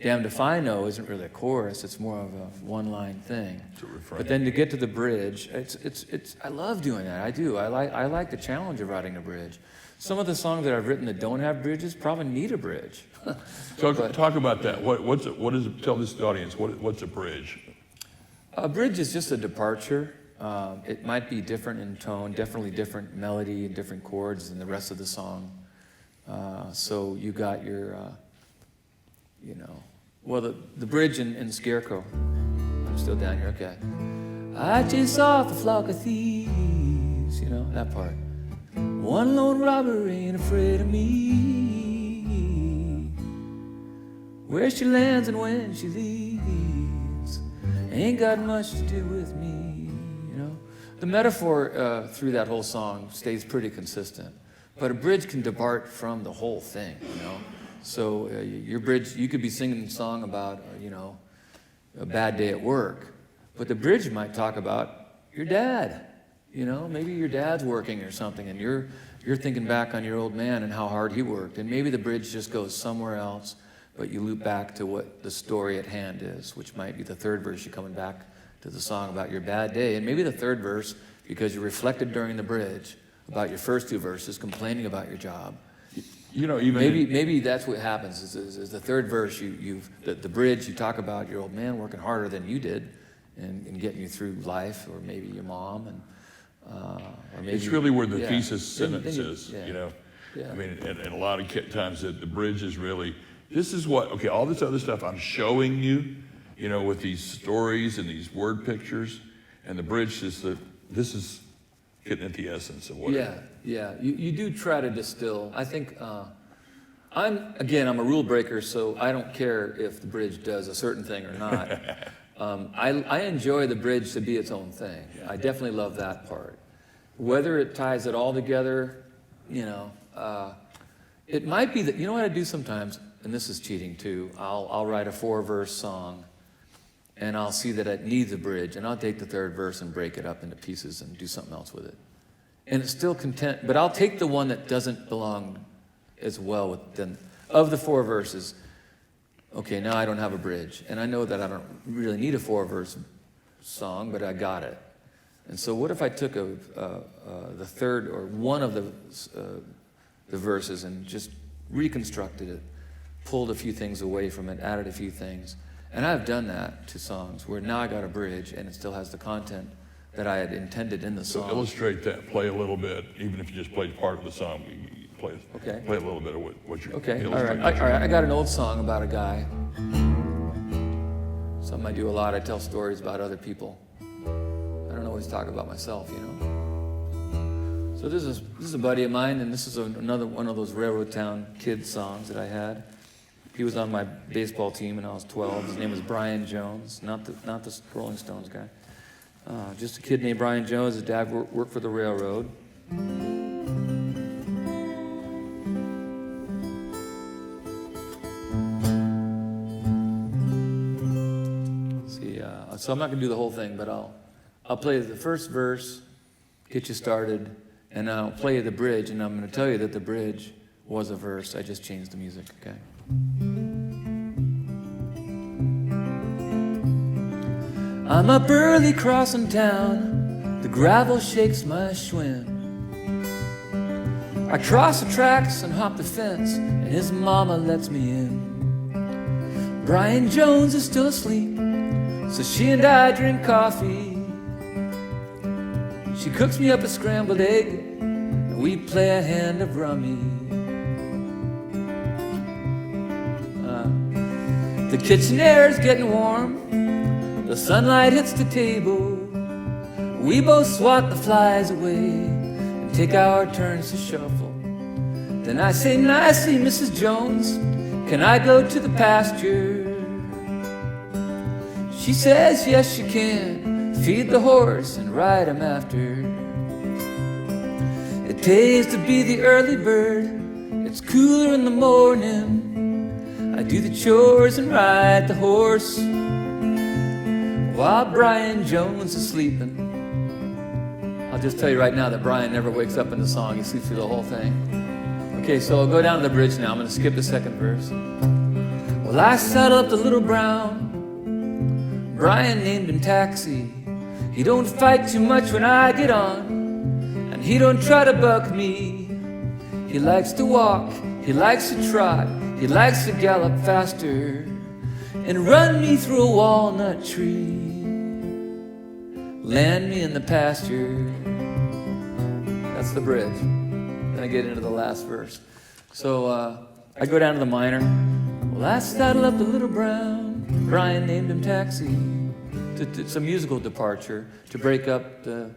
Speaker 2: Damned If I Know isn't really a chorus, it's more of a one-line thing.
Speaker 1: It's a refrain.
Speaker 2: But then to get to the bridge, I love doing that. I do. I like the challenge of writing a bridge. Some of the songs that I've written that don't have bridges probably need a bridge.
Speaker 1: Talk about that. What is it? Tell this audience, what's a bridge?
Speaker 2: A bridge is just a departure. It might be different in tone, definitely different melody and different chords than the rest of the song. So you got your, the bridge in Scarecrow. I'm still down here, okay. I chase off a flock of thieves, that part. One lone robber ain't afraid of me. Where she lands and when she leaves ain't got much to do with me. The metaphor through that whole song stays pretty consistent, but a bridge can depart from the whole thing. So your bridge, you could be singing a song about a bad day at work, but the bridge might talk about your dad. Maybe your dad's working or something, and you're thinking back on your old man and how hard he worked, and maybe the bridge just goes somewhere else, but you loop back to what the story at hand is, which might be the third verse. You're coming back to the song about your bad day, and maybe the third verse because you reflected during the bridge about your first two verses, complaining about your job. Maybe that's what happens. Is the third verse the bridge you talk about your old man working harder than you did, and getting you through life, or maybe your mom and. Or maybe,
Speaker 1: it's really where the thesis sentence is,
Speaker 2: Yeah.
Speaker 1: I mean, and a lot of times the bridge is really, this is what, all this other stuff I'm showing you, with these stories and these word pictures, and the bridge is this is getting at the essence of what.
Speaker 2: Yeah. You do try to distill. I think I'm a rule breaker, so I don't care if the bridge does a certain thing or not. I enjoy the bridge to be its own thing. I definitely love that part. Whether it ties it all together, it might be that, what I do sometimes, and this is cheating too, I'll write a 4-verse song, and I'll see that it needs a bridge, and I'll take the third verse and break it up into pieces and do something else with it. And it's still content, but I'll take the one that doesn't belong as well with them. Of the 4 verses, okay, now I don't have a bridge, and I know that I don't really need a 4-verse song, but I got it. And so what if I took the third or one of the verses and just reconstructed it, pulled a few things away from it, added a few things, and I've done that to songs where now I got a bridge and it still has the content that I had intended in the song.
Speaker 1: So illustrate that, play a little bit, even if you just played part of the song, play a little bit of what you're
Speaker 2: illustrating. All right, I got an old song about a guy. Something I do a lot, I tell stories about other people. I don't always talk about myself, So this is a buddy of mine, and this is another one of those Railroad Town kid songs that I had. He was on my baseball team when I was 12. His name was Brian Jones, not the Rolling Stones guy. Just a kid named Brian Jones. His dad worked for the railroad. So I'm not going to do the whole thing, but I'll play the first verse, get you started, and I'll play the bridge, and I'm going to tell you that the bridge was a verse. I just changed the music, okay? I'm up early crossing town, the gravel shakes my Schwinn. I cross the tracks and hop the fence, and his mama lets me in. Brian Jones is still asleep, so she and I drink coffee. She cooks me up a scrambled egg, and we play a hand of rummy. The kitchen air is getting warm, the sunlight hits the table. We both swat the flies away and take our turns to shuffle. Then I say nicely, Mrs. Jones, can I go to the pasture? She says yes you can, feed the horse and ride him after. It pays to be the early bird, it's cooler in the morning. I do the chores and ride the horse while Brian Jones is sleeping. I'll just tell you right now that Brian never wakes up in the song. He sleeps through the whole thing. Okay, so I'll go down to the bridge now. I'm going to skip the second verse. Well, I saddled up the little brown. Brian named him Taxi. He don't fight too much when I get on, and he don't try to buck me. He likes to walk, he likes to trot, he likes to gallop faster and run me through a walnut tree. Land me in the pasture. That's the bridge. Then I get into the last verse. So I go down to the minor. Well, I saddled up the little brown. Brian named him Taxi. It's a musical departure to break up the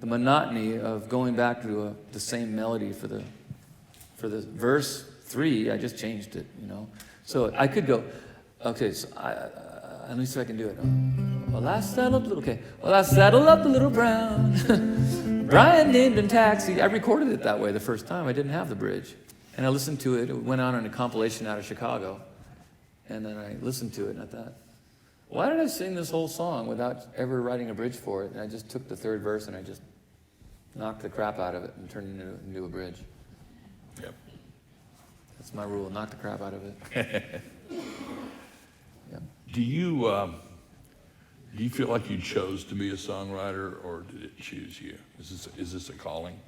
Speaker 2: monotony of going back to the same melody for the verse 3. I just changed it, you know. So I could go. Okay, so let me see if I can do it. Well, I saddled up the little brown. Brian named him Taxi. I recorded it that way the first time. I didn't have the bridge. And I listened to it. It went out on a compilation out of Chicago. And then I listened to it and I thought, why did I sing this whole song without ever writing a bridge for it? And I just took the third verse and I just knocked the crap out of it and turned it into a bridge.
Speaker 1: Yep.
Speaker 2: That's my rule, knock the crap out of it. Yep.
Speaker 1: Do you feel like you chose to be a songwriter, or did it choose you? Is this a calling?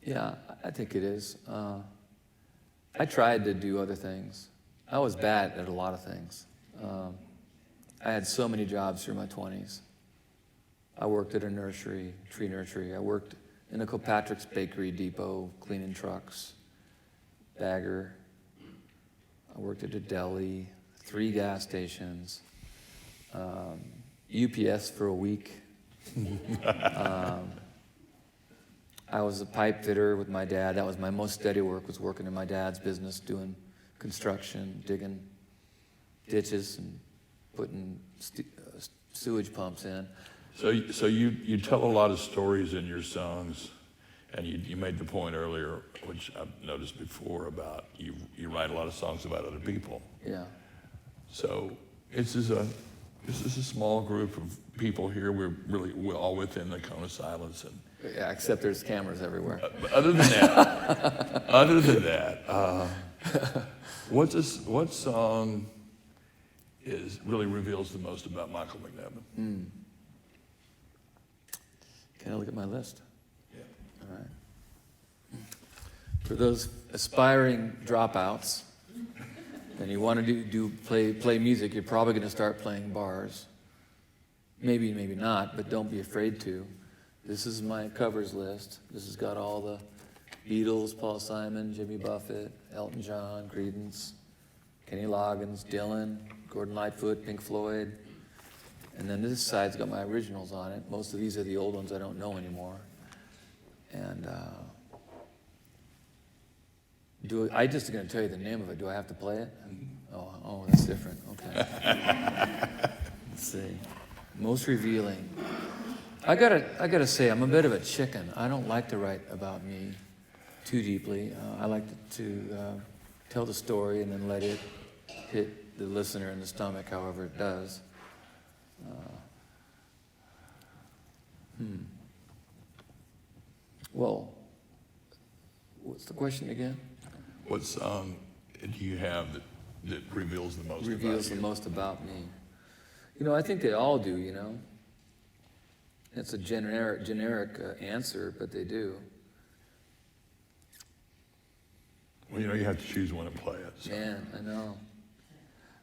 Speaker 2: Yeah, I think it is. I tried to do other things. I was bad at a lot of things. I had so many jobs through my 20s. I worked at a nursery, tree nursery. I worked in a Kilpatrick's bakery depot, cleaning trucks, bagger. I worked at a deli, 3 gas stations, UPS for a week. I was a pipe fitter with my dad. That was my most steady work, was working in my dad's business, doing construction, digging ditches and putting sewage pumps in.
Speaker 1: So you tell a lot of stories in your songs, and you made the point earlier, which I've noticed before, about you write a lot of songs about other people.
Speaker 2: Yeah.
Speaker 1: So this is a small group of people here. We're all within the cone of silence, and
Speaker 2: Yeah, except there's cameras everywhere.
Speaker 1: but other than that, what song really reveals the most about Michael McNevin?
Speaker 2: Can I look at my list?
Speaker 1: Yeah.
Speaker 2: All right. For those aspiring dropouts, and you want to play music, you're probably going to start playing bars. Maybe not, but don't be afraid to. This is my covers list. This has got all the Beatles, Paul Simon, Jimmy Buffett, Elton John, Creedence, Kenny Loggins, Dylan, Gordon Lightfoot, Pink Floyd. And then this side's got my originals on it. Most of these are the old ones I don't know anymore. And I just going to tell you the name of it. Do I have to play it? Oh, that's different. Okay. Let's see. Most revealing. I gotta say, I'm a bit of a chicken. I don't like to write about me too deeply. I like to tell the story and then let it hit the listener in the stomach, however it does. Well, what's the question again?
Speaker 1: What song do you have that reveals the most
Speaker 2: Reveals
Speaker 1: about you?
Speaker 2: the most about me. You know, I think they all do, you know. It's a generic answer, but they do.
Speaker 1: Well, you have to choose one and play it. So.
Speaker 2: Man, I know.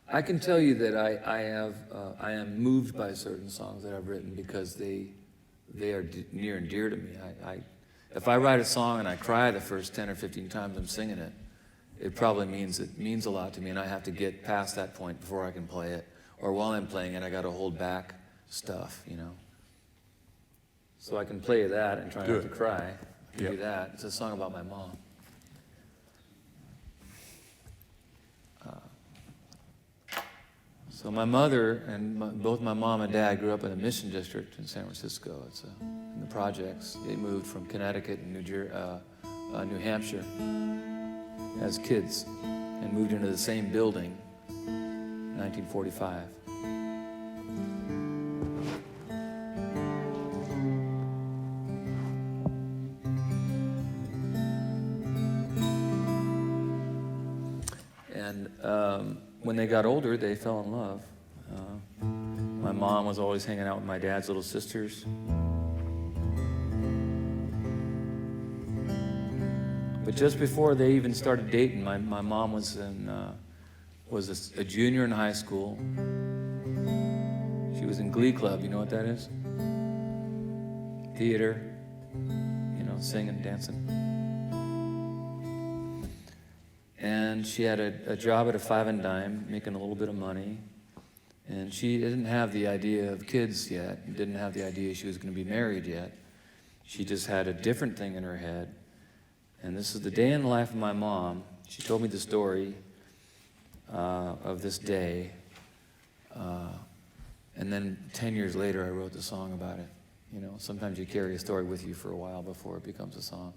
Speaker 2: I can tell you that I am moved by certain songs that I've written because they are near and dear to me. If I write a song and I cry the first 10 or 15 times I'm singing it, it probably means a lot to me, and I have to get past that point before I can play it. Or while I'm playing it, I got to hold back stuff, you know. So I can play that and try not to cry. I can do that. It's a song about my mom. So my mother and both my mom and dad grew up in a mission district in San Francisco. It's in the projects. They moved from Connecticut and New Hampshire as kids and moved into the same building 1945. And when they got older, they fell in love. My mom was always hanging out with my dad's little sisters. But just before they even started dating, my mom was a junior in high school. She was in Glee Club. You know what that is? Theater. You know, singing, dancing. And she had a job at a 5 and Dime, making a little bit of money. And she didn't have the idea of kids yet, didn't have the idea she was going to be married yet. She just had a different thing in her head. And this is the day in the life of my mom. She told me the story of this day. And then 10 years later, I wrote the song about it. You know, sometimes you carry a story with you for a while before it becomes a song.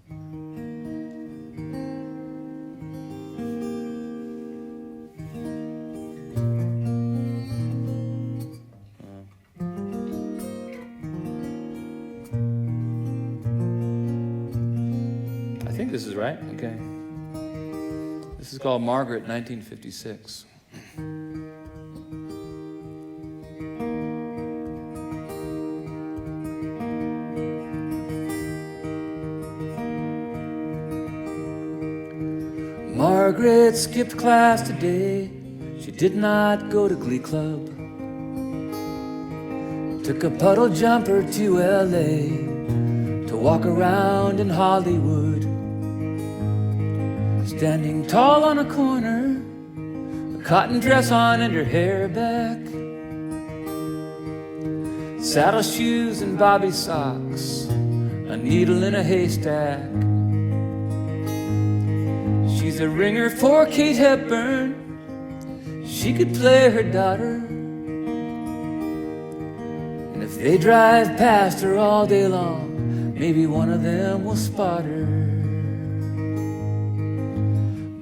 Speaker 2: This is right? Okay. This is called Margaret, 1956. Margaret skipped class today. She did not go to Glee Club. Took a puddle jumper to L.A. to walk around in Hollywood. Standing tall on a corner, a cotton dress on and her hair back. Saddle shoes and bobby socks, a needle in a haystack. She's a ringer for Kate Hepburn. She could play her daughter. And if they drive past her all day long, maybe one of them will spot her.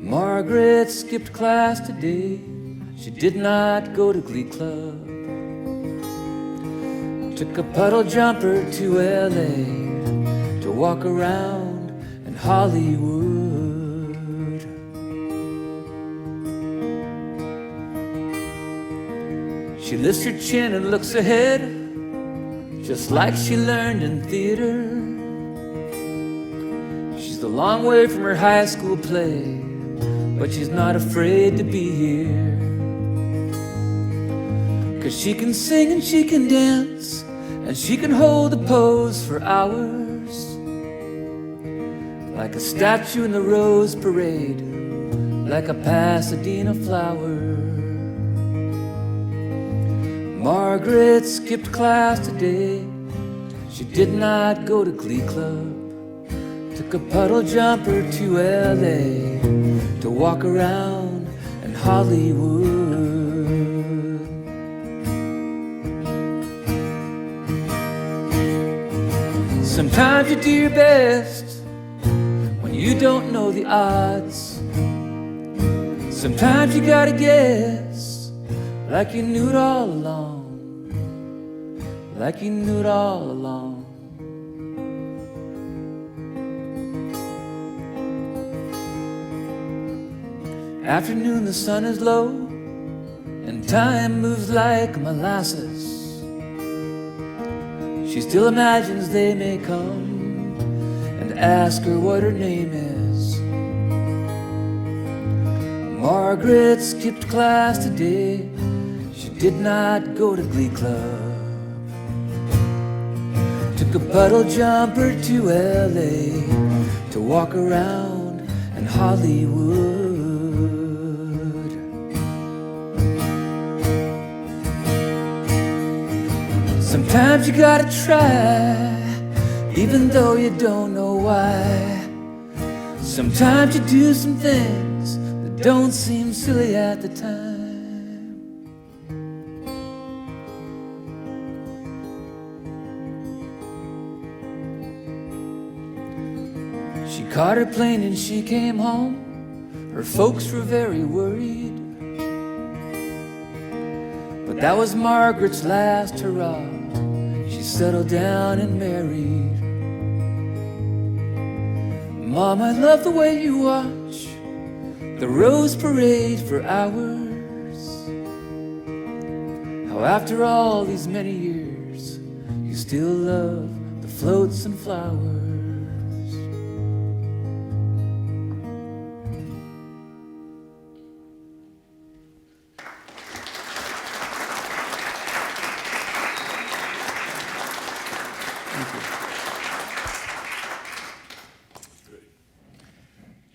Speaker 2: Margaret skipped class today. She did not go to Glee Club. Took a puddle jumper to L.A. to walk around in Hollywood. She lifts her chin and looks ahead, just like she learned in theater. She's a long way from her high school play, but she's not afraid to be here. 'Cause she can sing and she can dance, and she can hold a pose for hours, like a statue in the Rose Parade, like a Pasadena flower. Margaret skipped class today. She did not go to Glee Club. Took a puddle jumper to L.A. to walk around in Hollywood. Sometimes you do your best when you don't know the odds. Sometimes you gotta guess like you knew it all along, like you knew it all along. Afternoon, the sun is low, and time moves like molasses. She still imagines they may come and ask her what her name is. Margaret skipped class today. She did not go to Glee Club. Took a puddle jumper to L.A. to walk around in Hollywood. Sometimes you gotta try, even though you don't know why. Sometimes you do some things that don't seem silly at the time. She caught her plane and she came home. Her folks were very worried. That was Margaret's last hurrah. She settled down and married. Mom, I love the way you watch the Rose Parade for hours. How after all these many years, you still love the floats and flowers.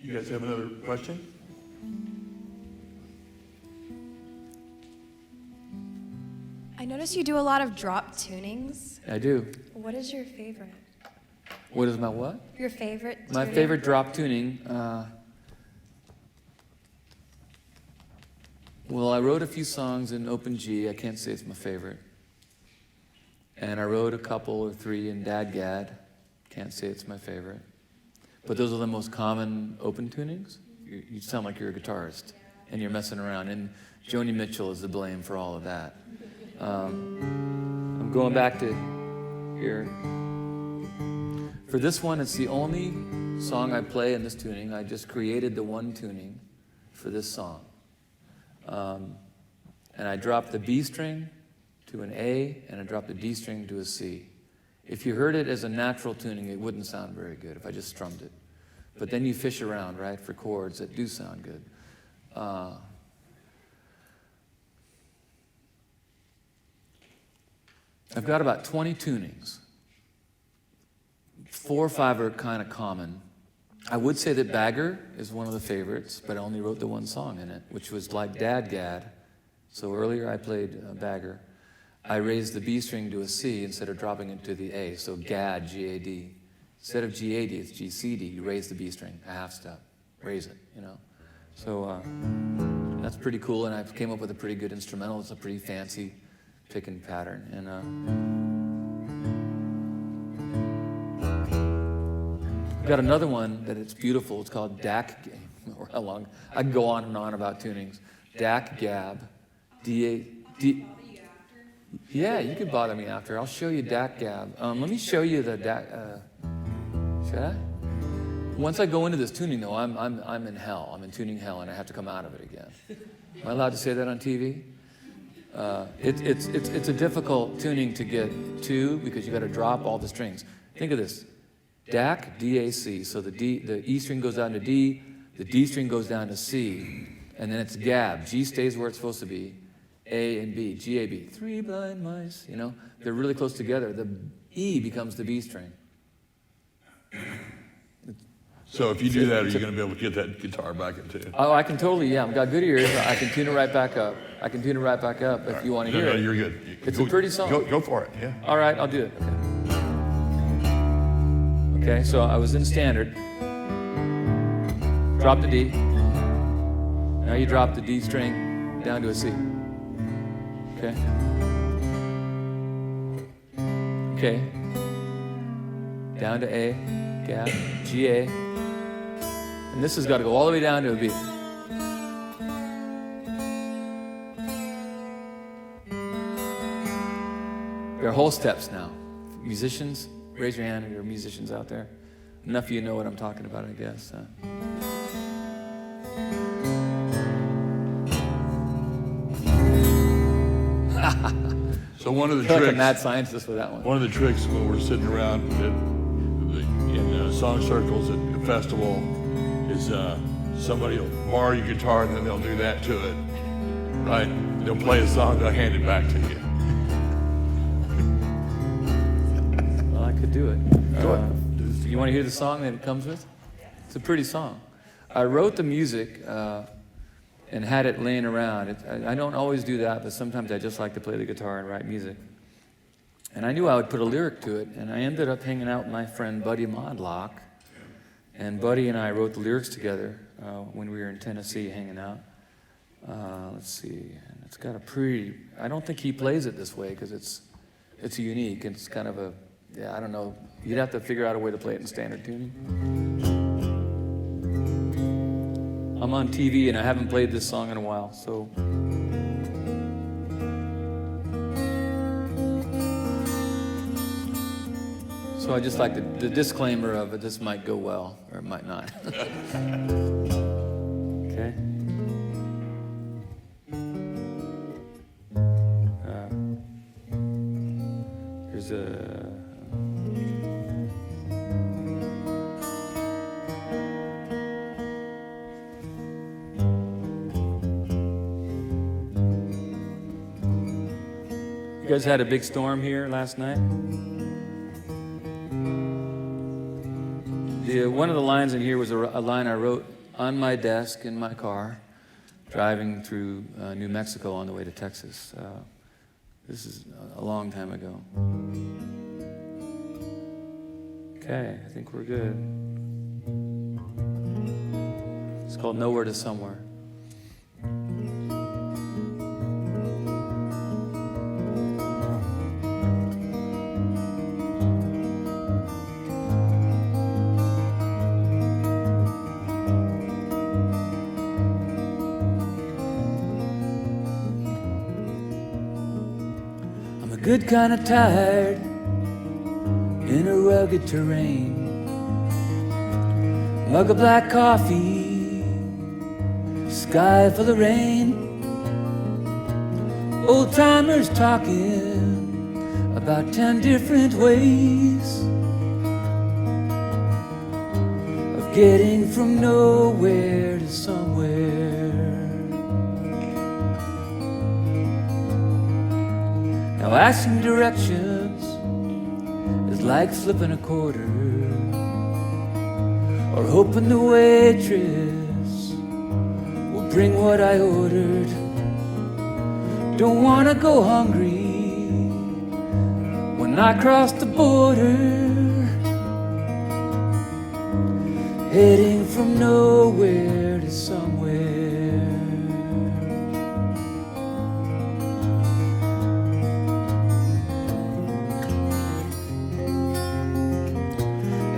Speaker 1: You guys have another question?
Speaker 5: I notice you do a lot of drop tunings.
Speaker 2: I do.
Speaker 5: What is your favorite?
Speaker 2: What is my what?
Speaker 5: Your favorite
Speaker 2: My
Speaker 5: tuning?
Speaker 2: favorite drop tuning. Well, I wrote a few songs in open G. I can't say it's my favorite. And I wrote a couple or three in Dadgad. Can't say it's my favorite. But those are the most common open tunings. You sound like you're a guitarist, and you're messing around. And Joni Mitchell is to blame for all of that. I'm going back to here. For this one, it's the only song I play in this tuning. I just created the one tuning for this song. And I dropped the B string to an A, and I dropped the D string to a C. If you heard it as a natural tuning, it wouldn't sound very good if I just strummed it. But then you fish around, right, for chords that do sound good. I've got about 20 tunings. 4 or 5 are kind of common. I would say that Bagger is one of the favorites, but I only wrote the one song in it, which was like Dadgad. So earlier I played Bagger. I raised the B string to a C instead of dropping it to the A, so Gad, G-A-D. Instead of G-A-D, it's G-C-D. You raise the B string, a half step. Raise it, you know. So that's pretty cool, and I came up with a pretty good instrumental. It's a pretty fancy picking pattern. And I've got another one that it's beautiful. It's called Dak. Or how long? I can go on and on about tunings. Dak Gab, D-A-D. Yeah, you could bother me after. I'll show you Dak Gab. Let me show you the Dak. Should I? Once I go into this tuning, though, I'm in hell. I'm in tuning hell, and I have to come out of it again. Am I allowed to say that on TV? It's a difficult tuning to get to because you got to drop all the strings. Think of this: Dak, D-A-C. So the E string goes down to D, the D string goes down to C, and then it's Gab. G stays where it's supposed to be. A and B, G-A-B. 3 blind mice, you know, they're really close together. The E becomes the B string.
Speaker 1: So if you do that, are you going to be able to get that guitar back in tune?
Speaker 2: Oh, I can totally, yeah. I've got good ears. I can tune it right back up. if you want to hear
Speaker 1: No,
Speaker 2: it.
Speaker 1: you're good.
Speaker 2: It's a pretty song.
Speaker 1: Go for it, yeah.
Speaker 2: All right, I'll do it. Okay, so I was in standard. Drop the D. Now you drop the D string down to a C. Okay. Okay. Down to A, gap, G, A. And this has got to go all the way down to a B. There are whole steps now. Musicians, raise your hand if there are musicians out there. Enough of you know what I'm talking about, I guess.
Speaker 1: So one of the
Speaker 2: I feel like a
Speaker 1: tricks,
Speaker 2: mad scientist with that one.
Speaker 1: one of the tricks when we're sitting around in song circles at a festival is somebody will borrow your guitar and then they'll do that to it, right? They'll play a song, they'll hand it back to you.
Speaker 2: Well, I could do it.
Speaker 1: Go ahead.
Speaker 2: You want to hear the song that it comes with? It's a pretty song. I wrote the music and had it laying around. I don't always do that, but sometimes I just like to play the guitar and write music. And I knew I would put a lyric to it, and I ended up hanging out with my friend Buddy Modlock. And Buddy and I wrote the lyrics together when we were in Tennessee hanging out. Let's see, it's got a pretty, I don't think he plays it this way because it's unique. It's kind of a, I don't know, you'd have to figure out a way to play it in standard tuning. I'm on TV and I haven't played this song in a while, so So I just like the disclaimer of it. This might go well, or it might not. Okay. Here's a. You guys had a big storm here last night? One of the lines in here was a line I wrote on my desk in my car, driving through New Mexico on the way to Texas. This is a long time ago. Okay, I think we're good. It's called Nowhere to Somewhere. Good kind of tired in a rugged terrain. Mug of black coffee, sky full of rain. Old timers talking about 10 different ways of getting from nowhere to somewhere. Now asking directions is like flipping a quarter, or hoping the waitress will bring what I ordered. Don't wanna go hungry when I cross the border, heading from nowhere to somewhere.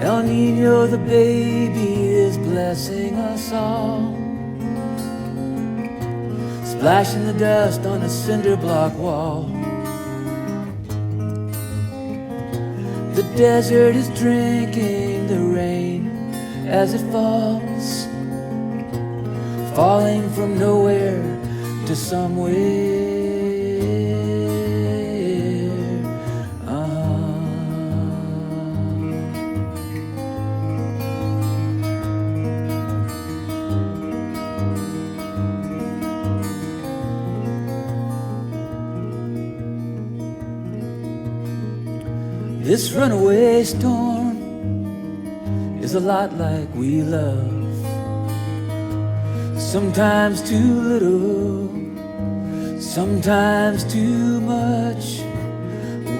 Speaker 2: El Niño, the baby, is blessing us all, splashing the dust on a cinder block wall. The desert is drinking the rain as it falls, falling from nowhere to somewhere. This runaway storm is a lot like we love. Sometimes too little, sometimes too much.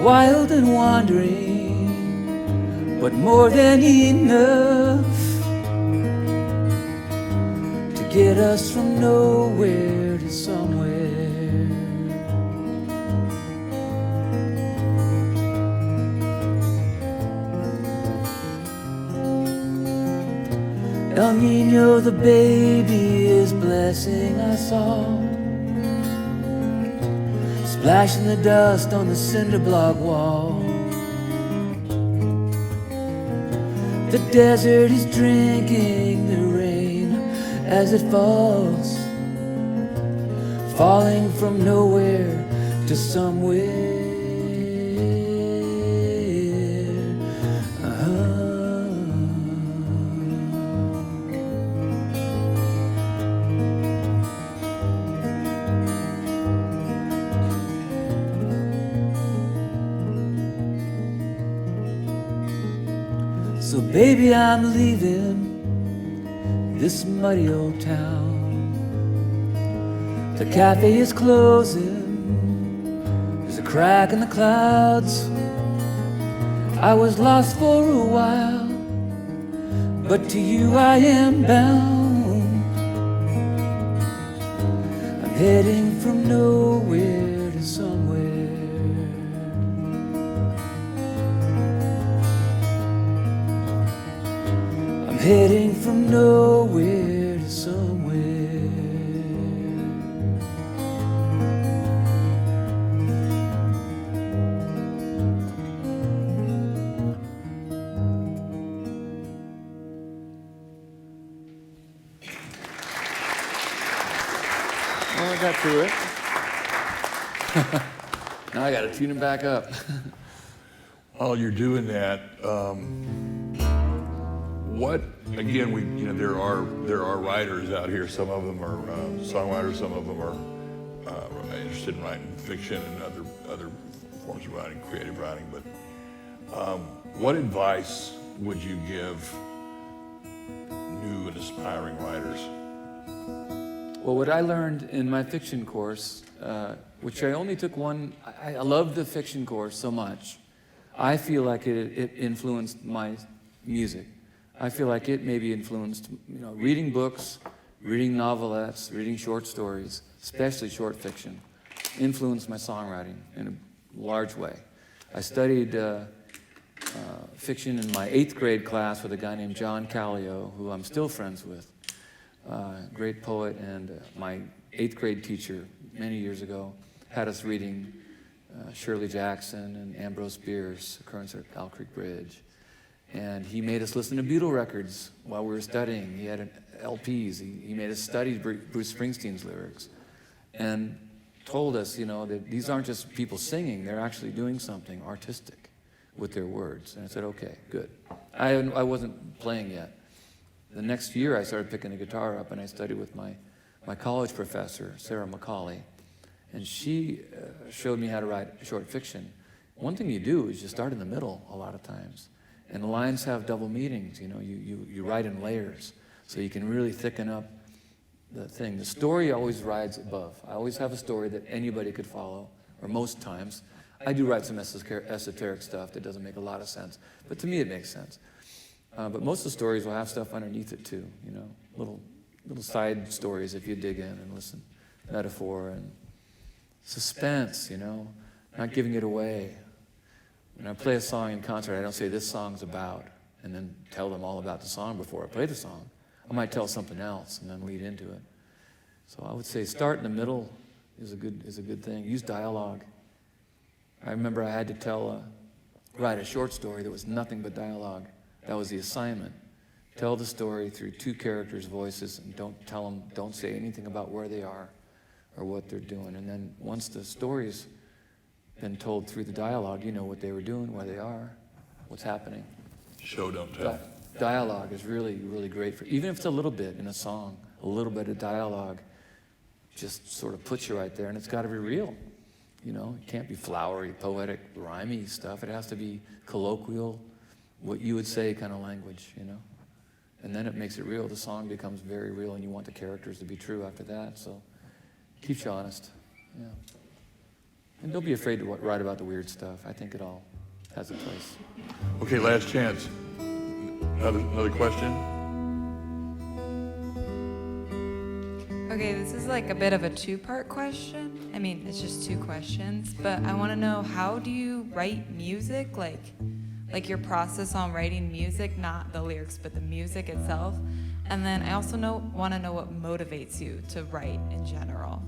Speaker 2: Wild and wandering, but more than enough to get us from nowhere to somewhere. El Niño, the baby, is blessing us all, splashing the dust on the cinder block wall. The desert is drinking the rain as it falls, falling from nowhere to somewhere. So baby, I'm leaving this muddy old town. The cafe is closing, there's a crack in the clouds. I was lost for a while, but to you I am bound. I'm heading from nowhere to somewhere. Heading from nowhere to somewhere. got through it. Now I got to tune it back up.
Speaker 1: While you're doing that, what again? There are writers out here. Some of them are songwriters. Some of them are interested in writing fiction and other forms of writing, creative writing. But what advice would you give new and aspiring writers?
Speaker 2: Well, what I learned in my fiction course, which I only took one, I love the fiction course so much. I feel like it influenced my music. I feel like it maybe influenced, reading books, reading novelettes, reading short stories, especially short fiction, influenced my songwriting in a large way. I studied fiction in my 8th grade class with a guy named John Callio, who I'm still friends with. Great poet, and my 8th grade teacher many years ago had us reading Shirley Jackson and Ambrose Bierce, Occurrence at Owl Creek Bridge. And he made us listen to Beatle records while we were studying. He had LPs. He made us study Bruce Springsteen's lyrics and told us, that these aren't just people singing, they're actually doing something artistic with their words. And I said, okay, good. I wasn't playing yet. The next year I started picking the guitar up, and I studied with my college professor, Sarah McCauley, and she showed me how to write short fiction. One thing you do is you start in the middle a lot of times, and the lines have double meanings. You write in layers, so you can really thicken up the thing. The story always rides above. I always have a story that anybody could follow, or most times. I do write some esoteric stuff that doesn't make a lot of sense, but to me it makes sense. But most of the stories will have stuff underneath it too, little side stories if you dig in and listen. Metaphor and suspense, not giving it away. When I play a song in concert, I don't say this song's about, and then tell them all about the song before I play the song. I might tell something else and then lead into it. So I would say start in the middle is a good thing. Use dialogue. I remember I had to write a short story that was nothing but dialogue. That was the assignment. Tell the story through 2 characters' voices, and don't say anything about where they are or what they're doing. And then once the story's been told through the dialogue, you know what they were doing, where they are, what's happening.
Speaker 1: Show, don't tell.
Speaker 2: Dialogue is really, really great even if it's a little bit in a song, a little bit of dialogue just sort of puts you right there, and it's got to be real. It can't be flowery, poetic, rhymey stuff. It has to be colloquial, what you would say kind of language, And then it makes it real. The song becomes very real, and you want the characters to be true after that. So keeps you honest. Yeah. And don't be afraid to write about the weird stuff. I think it all has a place.
Speaker 1: Okay, last chance. Another question?
Speaker 6: Okay, this is like a bit of a 2-part question. I mean, it's just 2 questions, but I want to know, how do you write music? Like your process on writing music, not the lyrics, but the music itself. And then I also want to know what motivates you to write in general.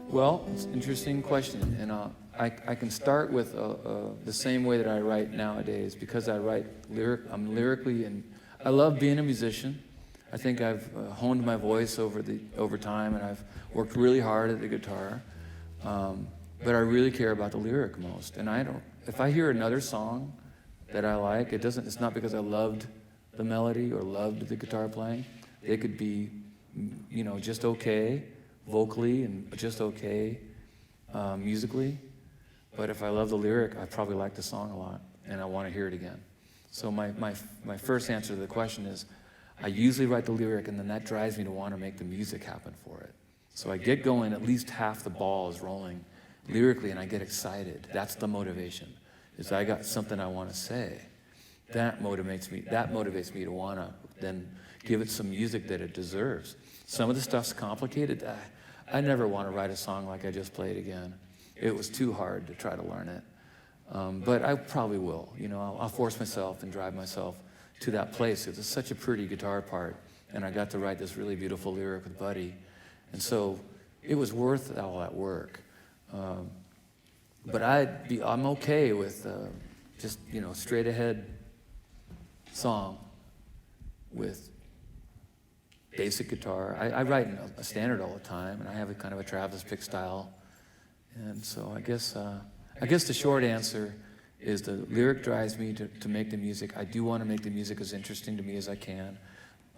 Speaker 2: Well, it's an interesting question, and I can start with the same way that I write nowadays, because I'm lyrically, and I love being a musician. I think I've honed my voice over time, and I've worked really hard at the guitar. But I really care about the lyric most, and if I hear another song that I like, it's not because I loved the melody or loved the guitar playing. They could be, just okay vocally and just okay musically. But if I love the lyric, I probably like the song a lot, and I want to hear it again. So my first answer to the question is, I usually write the lyric, and then that drives me to want to make the music happen for it. So I get going, at least half the ball is rolling lyrically, and I get excited. That's the motivation, is I got something I want to say. That motivates me to want to then give it some music that it deserves. Some of the stuff's complicated. I never want to write a song like I just played again. It was too hard to try to learn it. But I probably will. I'll force myself and drive myself to that place. It's such a pretty guitar part, and I got to write this really beautiful lyric with Buddy. And so it was worth all that work. But I'm okay with just, straight ahead song with basic guitar. I write in a standard all the time, and I have a kind of a Travis pick style. And so I guess the short answer is the lyric drives me to make the music. I do want to make the music as interesting to me as I can.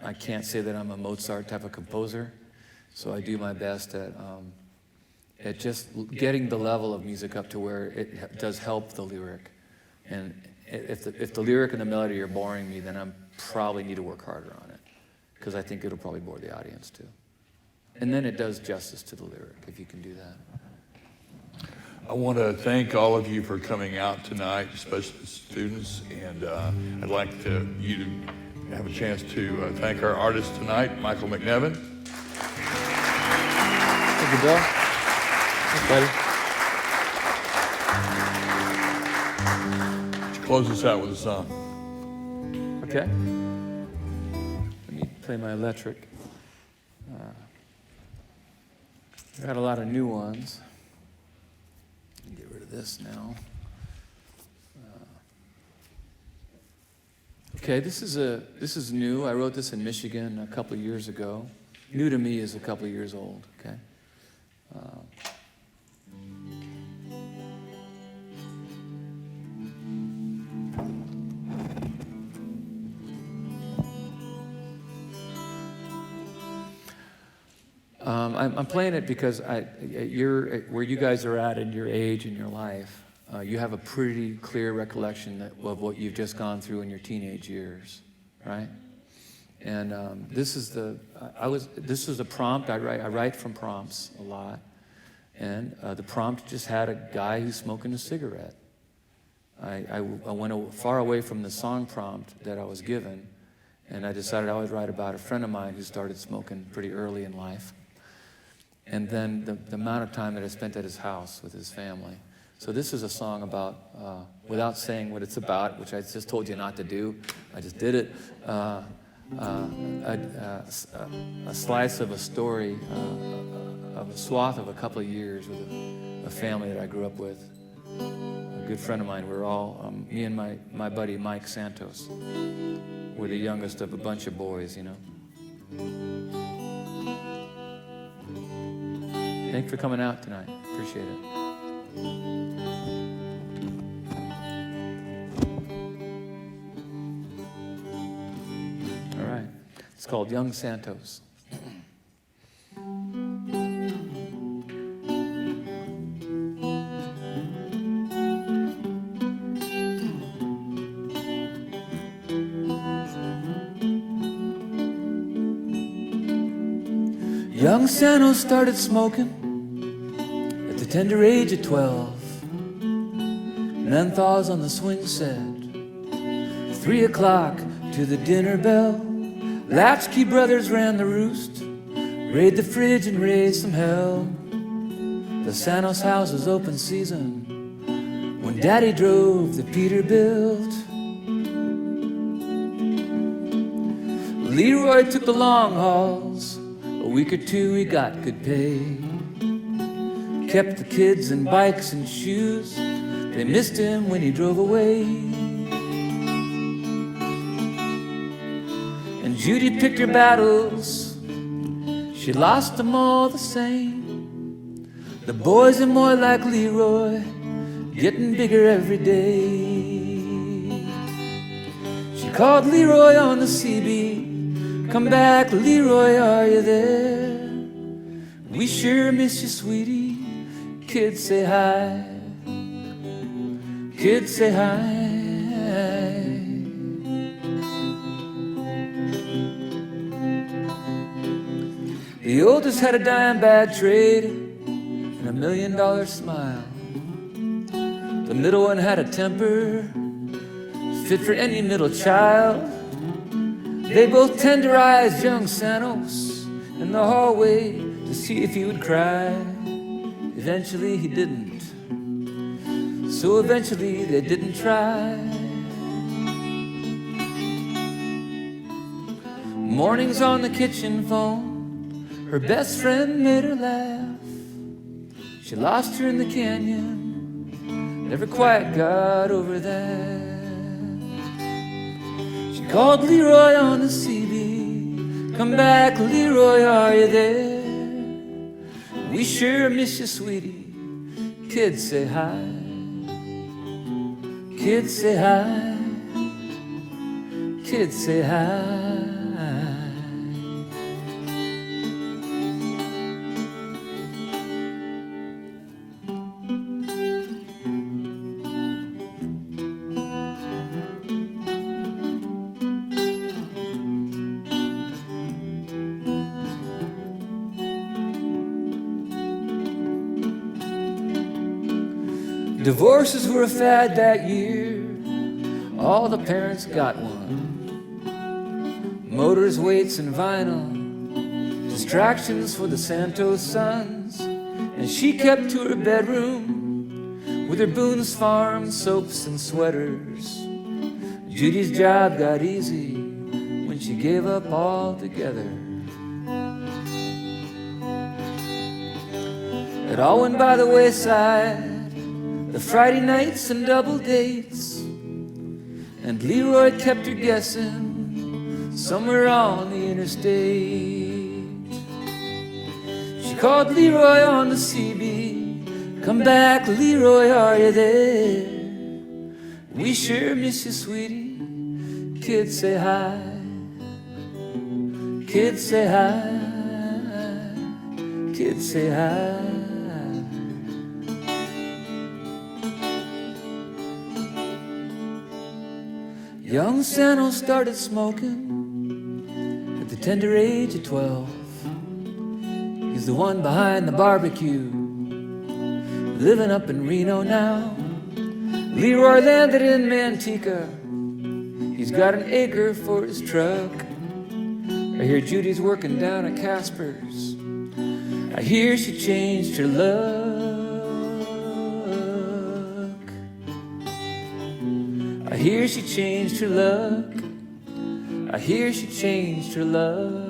Speaker 2: I can't say that I'm a Mozart type of composer, so I do my best at just getting the level of music up to where it does help the lyric. And if the lyric and the melody are boring me, then I probably need to work harder on it, because I think it'll probably bore the audience too. And then it does justice to the lyric if you can do that.
Speaker 1: I want to thank all of you for coming out tonight, especially the students, and I'd like you to have a chance to thank our artist tonight, Michael McNevin.
Speaker 2: Thank you, Bill. Thanks, buddy.
Speaker 1: Would you close us out with a song?
Speaker 2: Okay. Let me play my electric. I got a lot of new ones. Get rid of this now. Okay, this is new. I wrote this in Michigan a couple of years ago. New to me is a couple of years old. Okay. I'm playing it because where you guys are at in your age and your life, you have a pretty clear recollection of what you've just gone through in your teenage years, right? And this is a prompt. I write from prompts a lot, and the prompt just had a guy who's smoking a cigarette. I went far away from the song prompt that I was given, and I decided I would write about a friend of mine who started smoking pretty early in life. And then the amount of time that I spent at his house with his family. So this is a song about, without saying what it's about, which I just told you not to do, I just did it, a slice of a story, of a swath of a couple of years with a family that I grew up with. A good friend of mine, we're all, me and my buddy Mike Santos, we're the youngest of a bunch of boys, you know. Thanks for coming out tonight. Appreciate it. All right. It's called Young Santos. Young Santos started smoking at the tender age of 12. Menthols on the swing set, 3 o'clock to the dinner bell. Latchkey brothers ran the roost, raid the fridge and raise some hell. The Santos house was open season when Daddy drove the Peterbilt. Leroy took the long hauls. A week or two he got good pay. Kept the kids in bikes and shoes. They missed him when he drove away. And Judy picked her battles. She lost them all the same. The boys are more like Leroy, getting bigger every day. She called Leroy on the CB. Come back, Leroy, are you there? We sure miss you, sweetie. Kids say hi. Kids say hi. The oldest had a dime bag trade and $1 million smile. The middle one had a temper fit for any middle child. They both tenderized young Santos in the hallway to see if he would cry. Eventually he didn't. So eventually they didn't try. Mornings on the kitchen phone, her best friend made her laugh. She lost her in the canyon, never quite got over that. She called Leroy on the CB. Come back, Leroy, are you there? We sure miss you, sweetie. Kids say hi. Kids say hi. Kids say hi. Divorces were a fad that year. All the parents got one. Motors, weights, and vinyl. Distractions for the Santos sons. And she kept to her bedroom with her Boone's Farm soaps and sweaters. Judy's job got easy when she gave up altogether. It all went by the wayside. The Friday nights and double dates. And Leroy kept her guessing somewhere on the interstate. She called Leroy on the CB. Come back, Leroy, are you there? We sure miss you, sweetie. Kids say hi. Kids say hi. Kids say hi. Young Sano started smoking at the tender age of 12. He's the one behind the barbecue, living up in Reno now. Leroy landed in Manteca. He's got an acre for his truck. I hear Judy's working down at Casper's. I hear she changed her luck. I hear she changed her luck. I hear she changed her luck.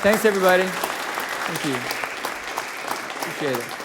Speaker 2: Thanks, everybody. Thank you. Appreciate it.